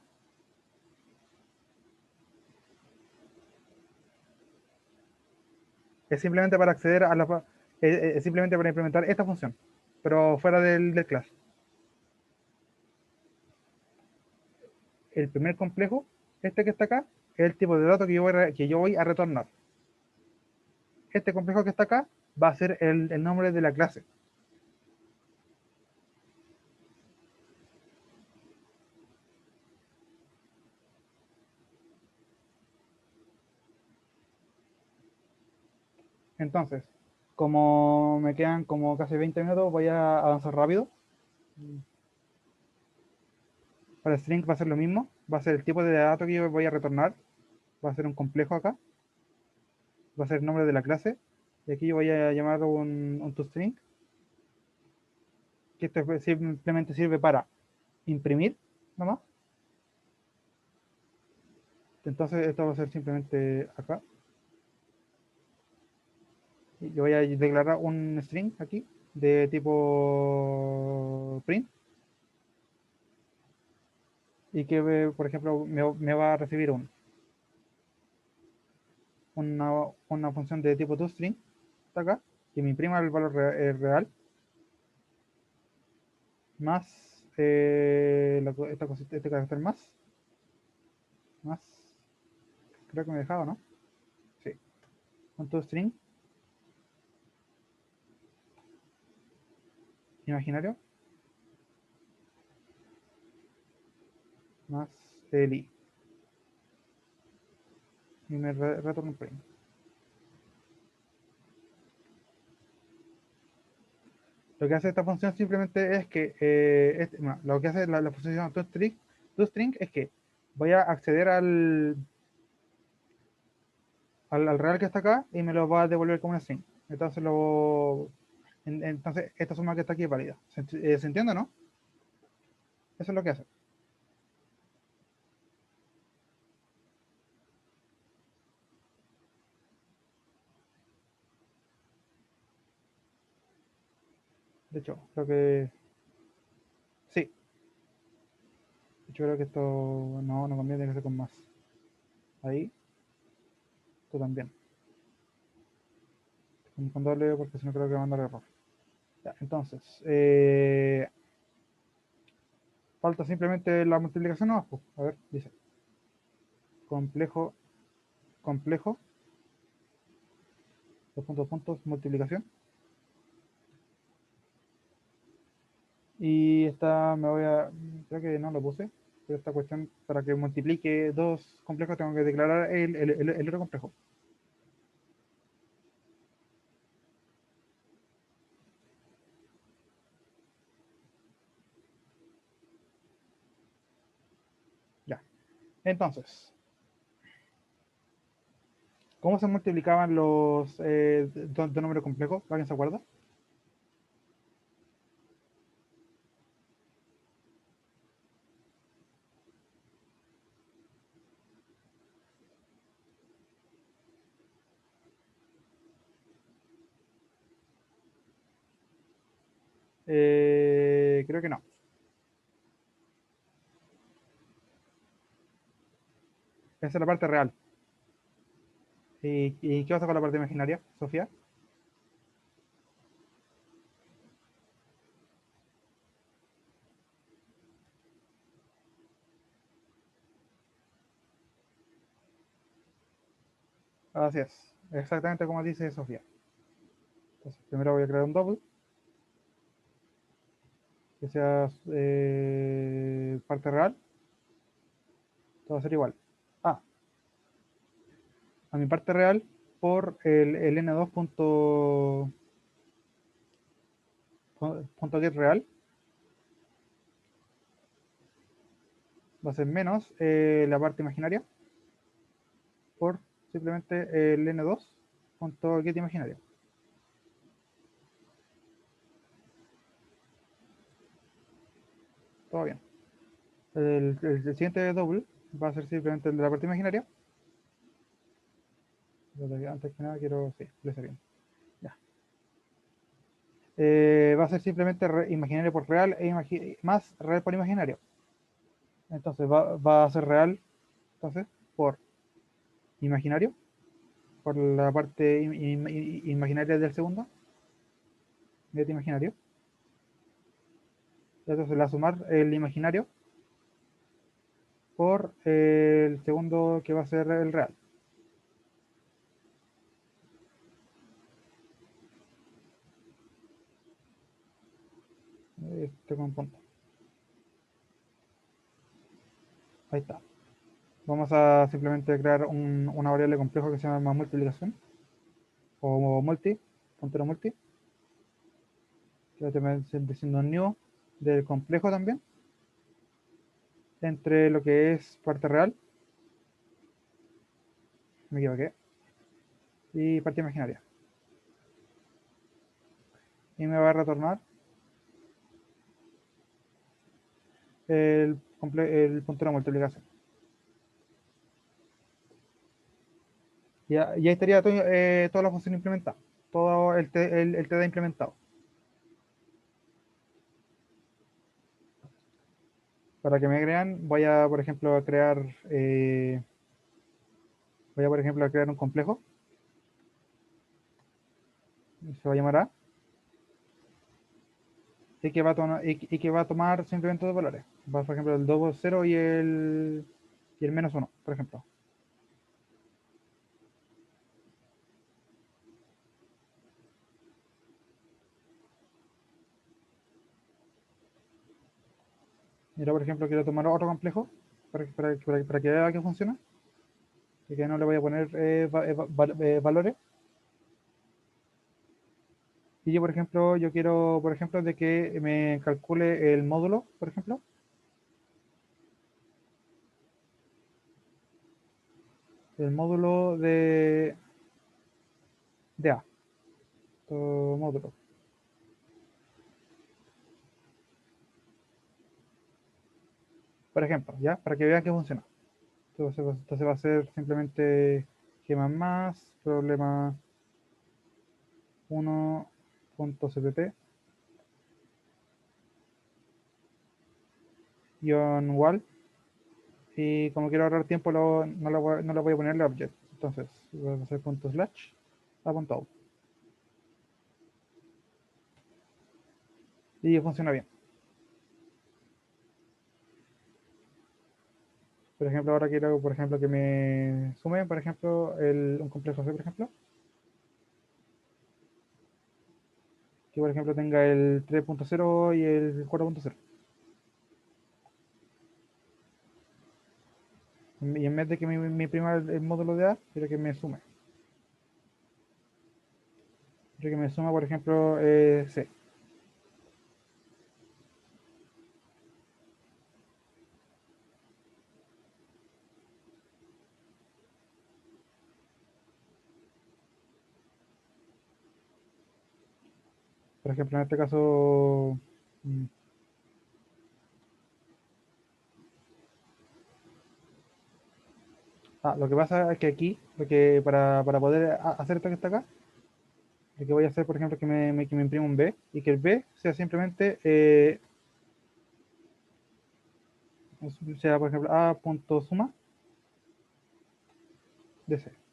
Es simplemente para acceder es simplemente para implementar esta función, pero fuera del class. El primer complejo, este que está acá, es el tipo de dato que yo voy a retornar. Este complejo que está acá va a ser el nombre de la clase. Entonces, como me quedan como casi 20 minutos, voy a avanzar rápido. Para string va a ser lo mismo, va a ser el tipo de dato que yo voy a retornar, va a ser un complejo acá, va a ser el nombre de la clase, y aquí yo voy a llamar un toString, que esto simplemente sirve para imprimir, nomás. Entonces esto va a ser simplemente acá. Y yo voy a declarar un string aquí, de tipo print, y que, por ejemplo, me va a recibir una función de tipo toString, está acá, que me imprima el valor real, más este carácter más, creo que me he dejado, ¿no? Sí. Punto string imaginario más el i. y me retorna un print. Lo que hace esta función simplemente es que bueno, lo que hace la función toString es que voy a acceder al real que está acá y me lo va a devolver como una string. Entonces entonces esta suma que está aquí es válida. ¿Se entiende, no? Eso es lo que hace. De hecho, creo que sí. De hecho, creo que esto no conviene, tiene que ser con más. Ahí, tú también. Con doble porque si no creo que va a mandar error. Ya, entonces, falta simplemente la multiplicación nomás, pues. A ver, dice complejo, complejo, dos puntos, puntos, multiplicación. Y esta me voy a, creo que no lo puse, pero esta cuestión para que multiplique dos complejos tengo que declarar el otro complejo. Ya, entonces, ¿cómo se multiplicaban los dos números complejos? ¿Alguien se acuerda? Creo que no. Esa es la parte real. ¿Y qué pasa con la parte imaginaria, Sofía? Así es, exactamente como dice Sofía. Entonces, primero voy a crear un double, que sea parte real, todo va a ser igual. Ah, a mi parte real por el n2 punto get real va a ser menos la parte imaginaria por simplemente el n2 punto get imaginario. Todo bien. El siguiente double va a ser simplemente el de la parte imaginaria. Antes que nada quiero, sí, le bien. Ya. Va a ser simplemente imaginario por real más real por imaginario. Entonces va a ser real entonces por imaginario, por la parte imaginaria del segundo, get imaginario. Entonces le va a sumar el imaginario por el segundo que va a ser el real. Este con punto. Ahí está. Vamos a simplemente crear una variable compleja que se llama multiplicación o multi, puntero multi, que va a ser diciendo new del complejo también, entre lo que es parte real, me equivoqué, y parte imaginaria. Y me va a retornar el puntero de multiplicación. Y ahí estaría toda la función implementada, todo el TD implementado. Para que me crean, voy a, por ejemplo, a crear, voy a, por ejemplo, a crear un complejo. Se va a llamar A. Y que va a tomar simplemente dos valores. Va, por ejemplo, el 2, 0 y el menos 1, por ejemplo. Y ahora, por ejemplo, quiero tomar otro complejo para que vea que funciona. así que no le voy a poner valores. Y yo, por ejemplo, yo quiero, por ejemplo, de que me calcule el módulo, por ejemplo. El módulo de A. Módulo. Por ejemplo, ¿ya? Para que vean que funciona. Entonces va a ser simplemente G más problema 1.cpp guión wall. Y como quiero ahorrar tiempo, no le voy a ponerle object. Entonces, voy a hacer punto slash a punto out. Y funciona bien. Por ejemplo, ahora quiero, por ejemplo, que me sume, por ejemplo, un complejo C, por ejemplo. Que, por ejemplo, tenga el 3.0 y el 4.0. Y en vez de que me imprima el módulo de A, quiero que me sume. Quiero que me suma, por ejemplo, C. Por ejemplo, en este caso, mm, lo que pasa es que aquí, para poder hacer esto que está acá, lo que voy a hacer, por ejemplo, que me imprima un B y que el B sea simplemente, sea, por ejemplo, A.suma de C.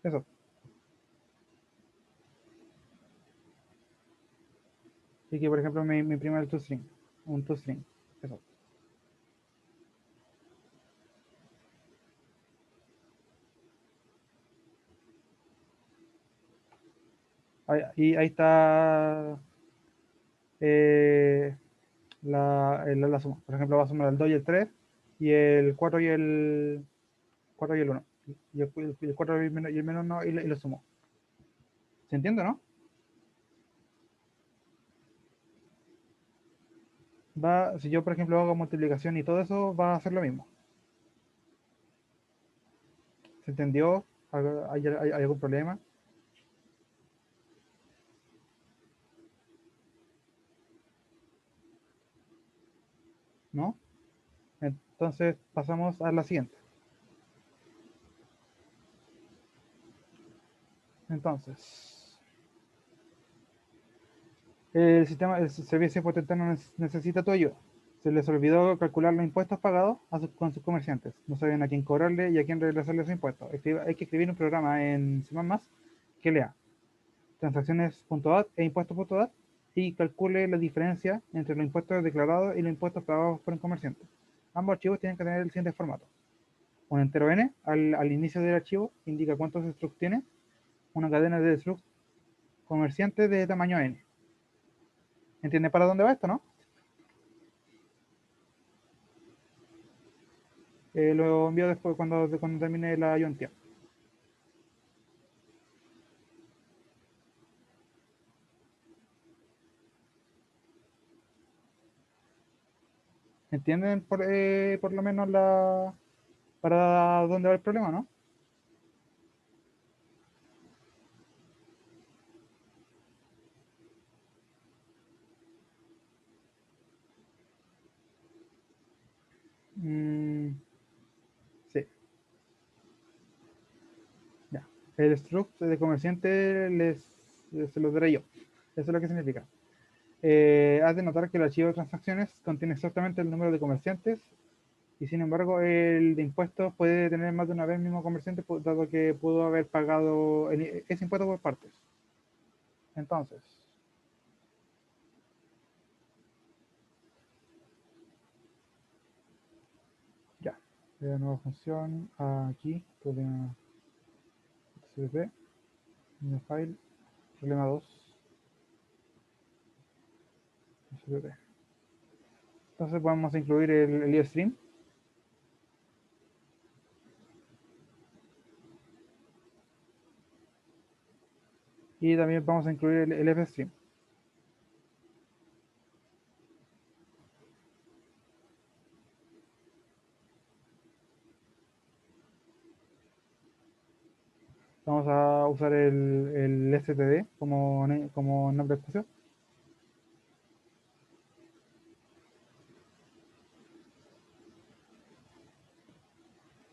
Eso. Y que, por ejemplo, me imprima el toString. Un toString. Eso. Y ahí está eh, la suma. Por ejemplo, va a sumar el 2 y el 3 y el 4 y el 4 y el 1. Y el 4 y el menos no, y lo sumo. ¿Se entiende, no? Si yo, por ejemplo, hago multiplicación y todo eso, va a hacer lo mismo. ¿Se entendió? ¿Hay algún problema? ¿No? Entonces pasamos a la siguiente. Entonces, el servicio potentano necesita tu ayuda. Se les olvidó calcular los impuestos pagados con sus comerciantes. No saben a quién cobrarle y a quién regresarle esos impuestos. Hay que escribir un programa en C++ que lea transacciones.dat e impuestos.dat y calcule la diferencia entre los impuestos declarados y los impuestos pagados por un comerciante. Ambos archivos tienen que tener el siguiente formato. Un entero n al inicio del archivo indica cuántos structs tiene, una cadena de structs comerciantes de tamaño n. ¿Entiende para dónde va esto, no? Lo envío después cuando termine la ayuntía. ¿Entienden por lo menos para dónde va el problema, no? Mm, sí, ya. El struct de comerciante se los daré yo. Eso es lo que significa. Has de notar que el archivo de transacciones contiene exactamente el número de comerciantes y sin embargo el de impuestos puede tener más de una vez el mismo comerciante dado que pudo haber pagado ese impuesto por partes. Entonces, ya. Nueva función aquí, problema CP. New file, problema 2. Entonces vamos a incluir el iostream. Y también vamos a incluir el fstream. Vamos a usar el std como nombre de espacio.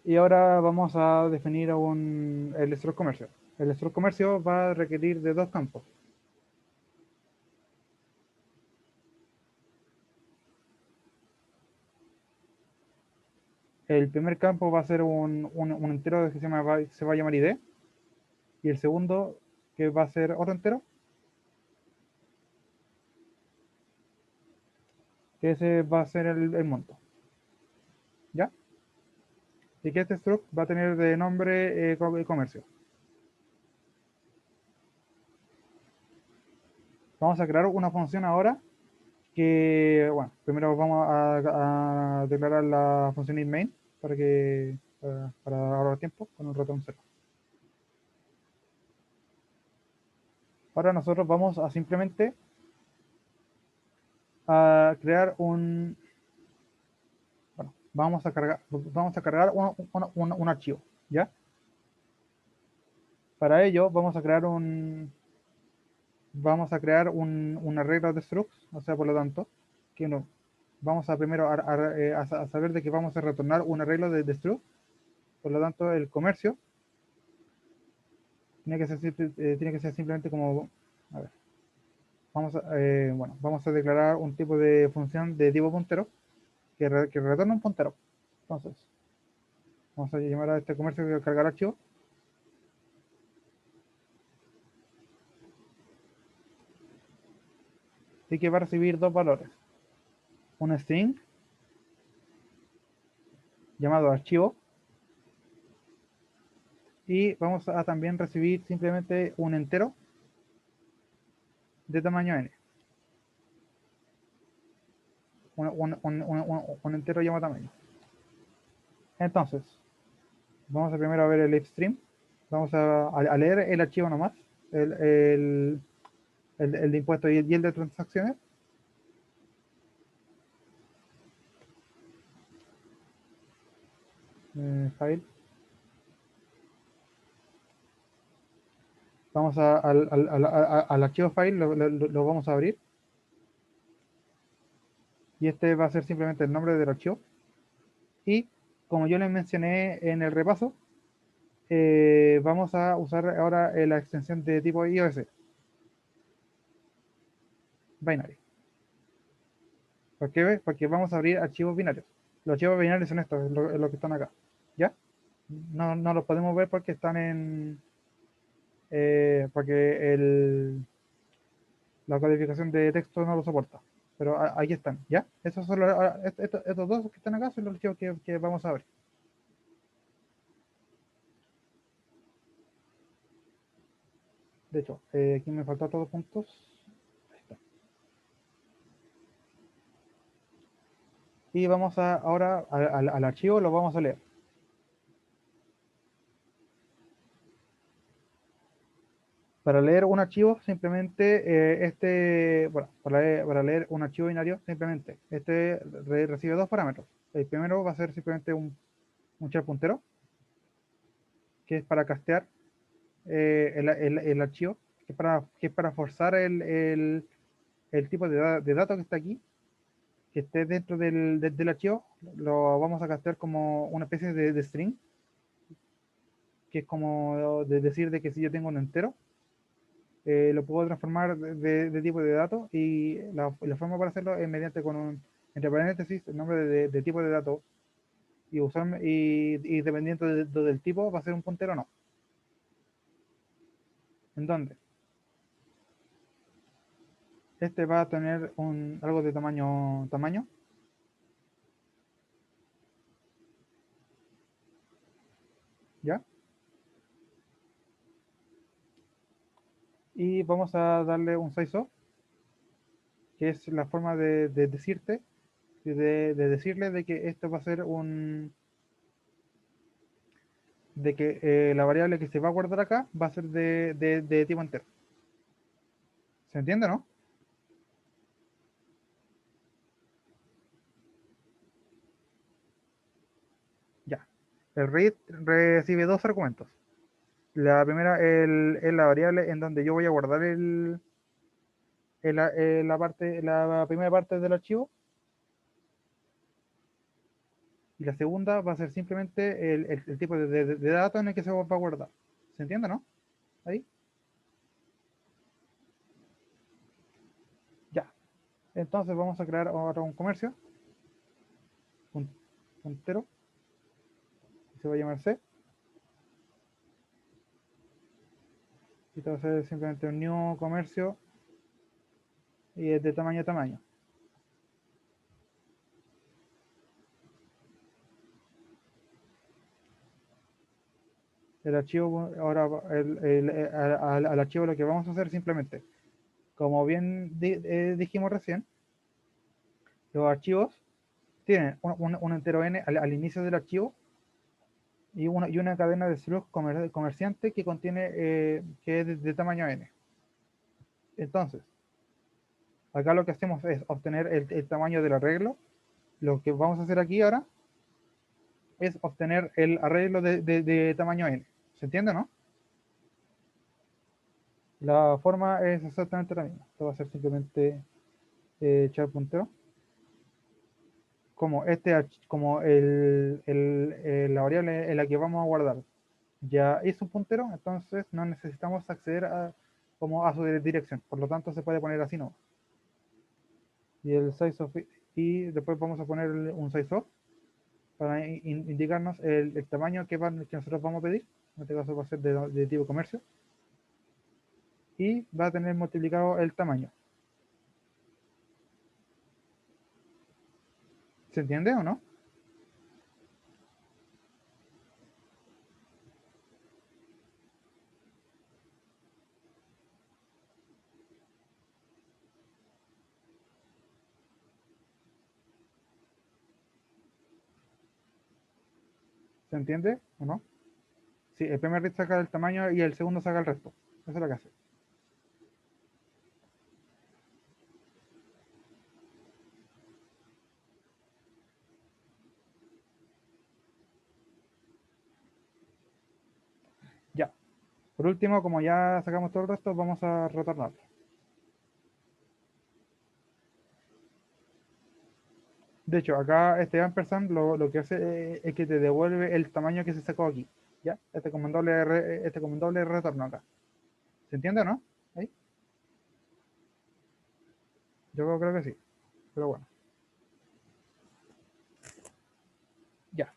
Y ahora vamos a definir el struct comercio. El struct comercio va a requerir de dos campos. El primer campo va a ser un entero que se va a llamar id. Y el segundo, que va a ser otro entero, que ese va a ser el monto. ¿Ya? Y que este struct va a tener de nombre comercio. Vamos a crear una función ahora que, bueno, primero vamos a declarar la función inMain para ahorrar tiempo con un ratón cero. Ahora nosotros vamos a simplemente a crear bueno, vamos a cargar un archivo, ¿ya? Para ello vamos a crear una regla de structs, o sea, por lo tanto, que no, vamos a primero a saber de que vamos a retornar una regla de struct, por lo tanto, el comercio tiene que ser simplemente como, a ver, bueno, vamos a declarar un tipo de función de tipo puntero que retorna un puntero. Entonces, vamos a llamar a este comercio que cargar archivo y que va a recibir dos valores. Un string llamado archivo y vamos a también recibir simplemente un entero de tamaño n. Un entero llamado tamaño. Entonces, vamos a primero a ver el ifstream. Vamos a leer el archivo nomás, el de impuestos y el de transacciones. File. Vamos al archivo file, lo vamos a abrir. Y este va a ser simplemente el nombre del archivo. Y como yo les mencioné en el repaso, vamos a usar ahora la extensión de tipo iOS, binary. ¿Por qué? Porque vamos a abrir archivos binarios. Los archivos binarios son estos, lo que están acá. ¿Ya? No los podemos ver porque están porque la codificación de texto no lo soporta. Pero aquí están, ¿ya? Estos dos que están acá son los archivos que vamos a abrir. De hecho, aquí me faltan todos puntos. Ahí está. Y vamos ahora al archivo, lo vamos a leer. Para leer un archivo, simplemente bueno, para leer un archivo binario, simplemente recibe dos parámetros. El primero va a ser simplemente un char puntero, que es para castear el archivo, que es para forzar el tipo de datos que está aquí, que esté dentro del archivo, lo vamos a castear como una especie de string, que es como decir de que si yo tengo un entero, lo puedo transformar de tipo de dato y la forma para hacerlo es mediante entre paréntesis, el nombre de tipo de dato y dependiendo del tipo va a ser un puntero o no. ¿En dónde? Este va a tener algo de tamaño, ¿ya? y vamos a darle un size que es la forma de decirte, de decirle de que esto va a ser de que la variable que se va a guardar acá va a ser de tipo entero. ¿Se entiende, no? Ya. El read recibe dos argumentos. La primera es la variable en donde yo voy a guardar la primera parte del archivo, y la segunda va a ser simplemente el tipo de datos en el que se va a guardar. ¿Se entiende, no? Ahí. Ya. Entonces vamos a crear ahora un comercio, un puntero, que se va a llamar C, y esto va a ser simplemente un new comercio y es de tamaño a tamaño. El archivo, ahora al archivo lo que vamos a hacer simplemente, como bien dijimos recién, los archivos tienen un entero n al inicio del archivo y una cadena de slug comerciante que contiene que es de tamaño n. Entonces, acá lo que hacemos es obtener el tamaño del arreglo. Lo que vamos a hacer aquí ahora es obtener el arreglo de tamaño n. ¿Se entiende, no? La forma es exactamente la misma. Esto va a ser simplemente echar puntero. Como como la variable en la que vamos a guardar ya es un puntero, entonces no necesitamos acceder como a su dirección. Por lo tanto, se puede poner así, ¿no? Y el size of, y después vamos a poner un size of para indicarnos el tamaño que nosotros vamos a pedir. En este caso va a ser de tipo comercio. Y va a tener multiplicado el tamaño. ¿Se entiende o no? ¿Se entiende o no? Sí, el primer read saca el tamaño y el segundo saca el resto. Eso es lo que hace. Ya. Por último, como ya sacamos todo el resto, vamos a retornarlo. De hecho, acá este ampersand lo que hace es que te devuelve el tamaño que se sacó aquí. ¿Ya? Este como un doble retorno acá. ¿Se entiende o no? ¿Ahí? Yo creo que sí. Pero bueno. Ya.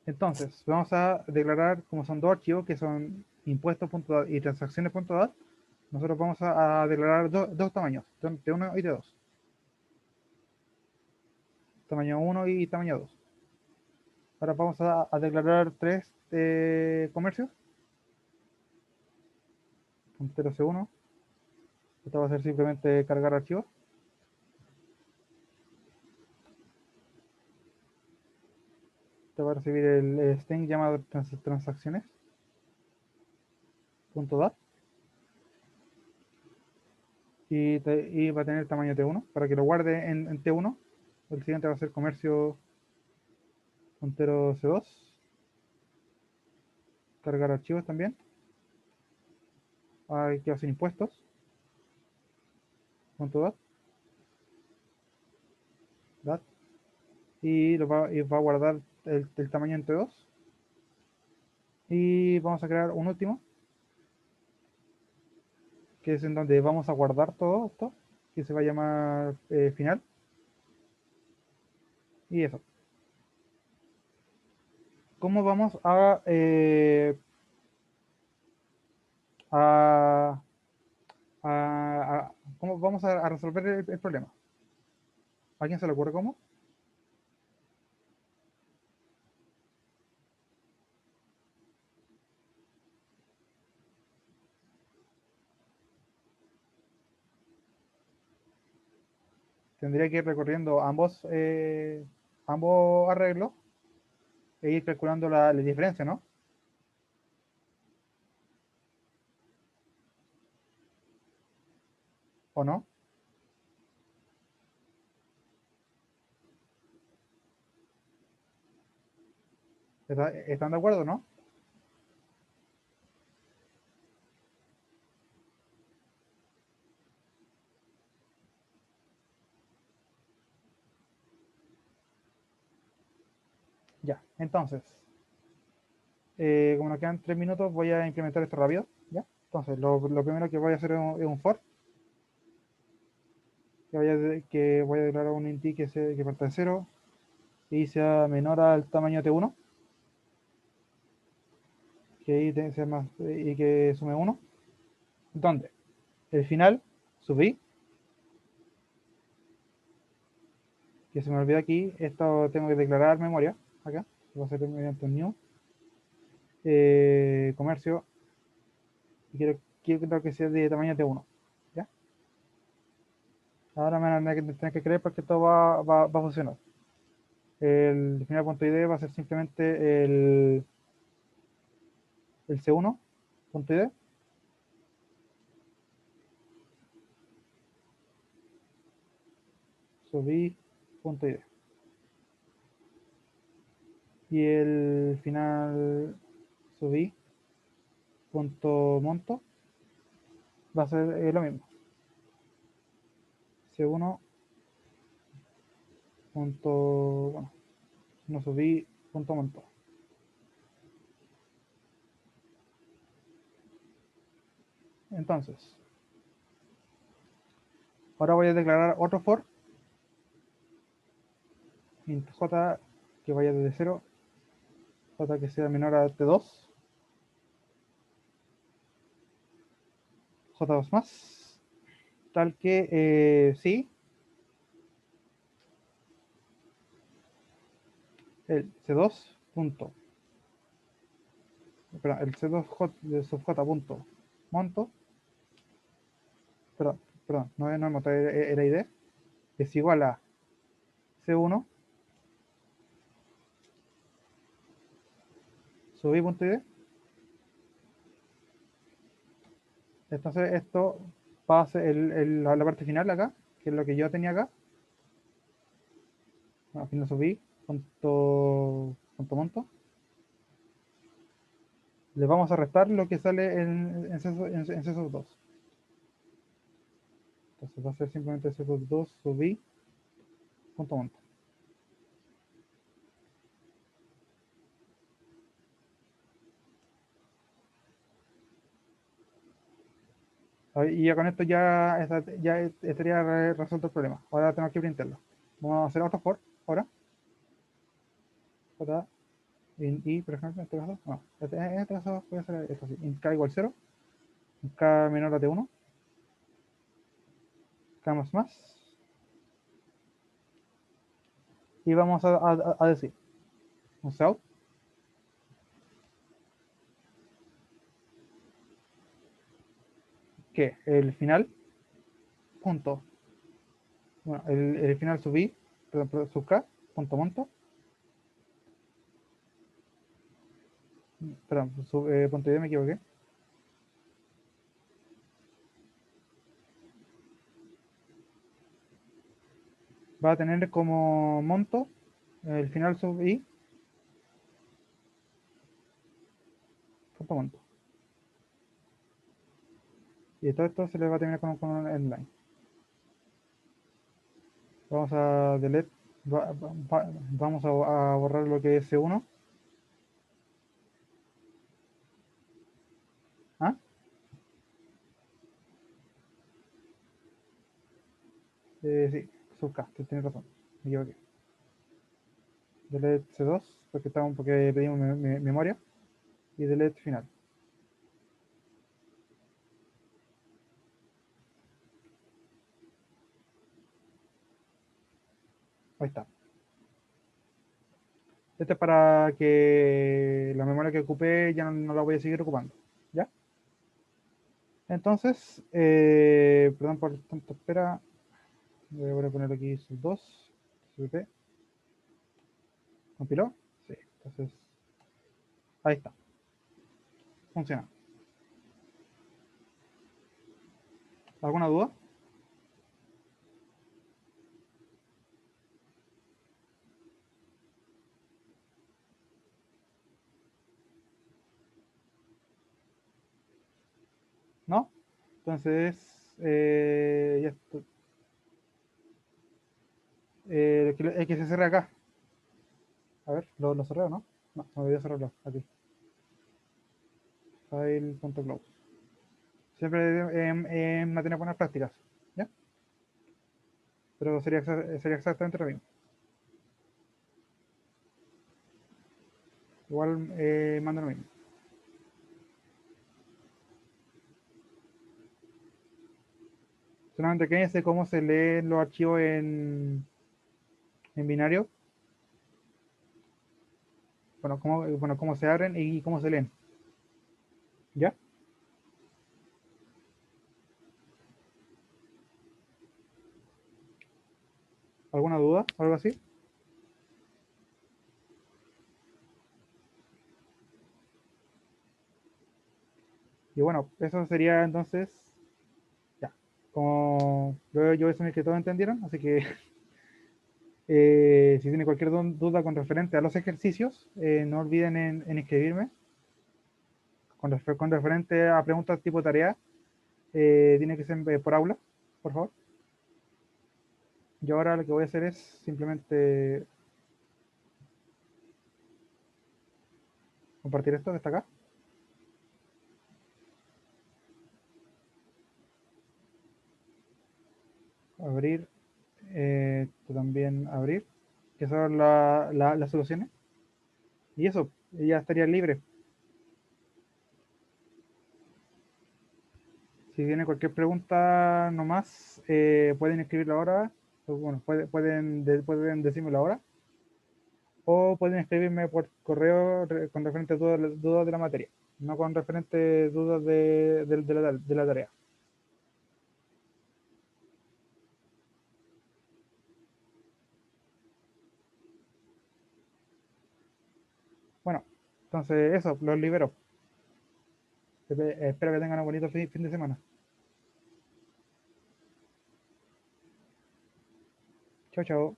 Entonces, vamos a declarar como son dos archivos que son impuestos.dat y transacciones.dat. Nosotros vamos a declarar dos tamaños, de 1 y de 2. Tamaño uno y tamaño 2. Ahora vamos a declarar tres comercios. Puntero C1. Esto va a ser simplemente cargar archivos. Te va a recibir el string llamado transacciones. Punto .dat. Y va a tener tamaño T1 para que lo guarde en T1. El siguiente va a ser comercio puntero C2. Cargar archivos también. Hay que hacer impuestos. Punto .dat. Dat. Y va a guardar el tamaño en T2. Y vamos a crear un último, que es en donde vamos a guardar todo esto, que se va a llamar final. Y eso. ¿Cómo vamos a, cómo vamos a resolver el problema? ¿A quién se le ocurre cómo? tendría que ir recorriendo ambos arreglos e ir calculando la diferencia, ¿no? ¿O no? ¿Están de acuerdo, no? Ya, entonces, como nos quedan 3 minutos, voy a implementar esto rápido, ¿ya? Entonces, lo primero que voy a hacer es un for, que voy a declarar un int que parte de 0 y sea menor al tamaño T1, que ahí sea más, y que sume 1, donde el final subí, que se me olvidó aquí, esto tengo que declarar memoria, acá, va a ser mediante un new, comercio, y quiero que sea de tamaño T1, ¿ya? Ahora me van a tener que creer porque todo va a funcionar. El final.id va a ser simplemente el C1.id subí.id y el final subí.monto va a ser lo mismo, C1. Bueno, no subí.monto. Entonces, ahora voy a declarar otro for int j que vaya desde 0, j que sea menor a t2, j2 más, tal que sí, el c2 punto, perdón, el c2 de subj punto monto, perdón, no es monto, era id, es igual a c1 subí.id. Entonces esto va a ser la parte final acá, que es lo que yo tenía acá. Al final subí punto monto. Le vamos a restar lo que sale en CSS2. Entonces va a ser simplemente CSS2 subí punto monto. Y ya con esto ya estaría resuelto el problema. Ahora tenemos que printarlo. Vamos a hacer otro for ahora. J, y, por ejemplo, en este caso, no, en este caso voy a hacer esto así. Int k igual 0, k menor a t1, k más, y vamos a decir, un out, que el final, punto, bueno, el final subí, perdón, sub k, punto monto, perdón, punto id me equivoqué, va a tener como monto el final subí, punto monto. Y todo esto se le va a terminar con un endline. Vamos a delete, vamos a borrar lo que es C1. ¿Ah? Sí, sub K, tienes razón, me equivoqué. Delete C2, porque pedimos memoria, y delete final. Ahí está. Este es para que la memoria que ocupé ya no la voy a seguir ocupando. ¿Ya? Entonces, perdón por tanta espera. Voy a poner aquí sus 2. CP. ¿Compiló? Sí. Entonces, ahí está. Funciona. ¿Alguna duda? ¿No? Entonces, ya el que se cierre acá. A ver, lo cerré o no. No, me olvidé cerrarlo. Aquí. File.close. Siempre en materia de buenas prácticas. ¿Ya? Pero sería exactamente lo mismo. Igual manda lo mismo. Solamente quédense cómo se leen los archivos en binario. Bueno, cómo se abren y cómo se leen. ¿Ya? ¿Alguna duda? ¿Algo así? Y bueno, eso sería entonces, ya. Como yo voy a asumir que todos entendieron, así que si tienen cualquier duda con referente a los ejercicios, no olviden en escribirme. Con referente a preguntas tipo tarea, tiene que ser por aula, por favor. Yo ahora lo que voy a hacer es simplemente compartir esto que está acá, abrir, esto también abrir, que son las soluciones. Y eso, ya estaría libre. Si tienen cualquier pregunta nomás, pueden escribirlo ahora. O bueno, pueden decírmelo ahora. O pueden escribirme por correo con referente a dudas de la materia. No con referente a dudas de la tarea. Bueno, entonces eso, los libero. Espero que tengan un bonito fin de semana. Chao, chao.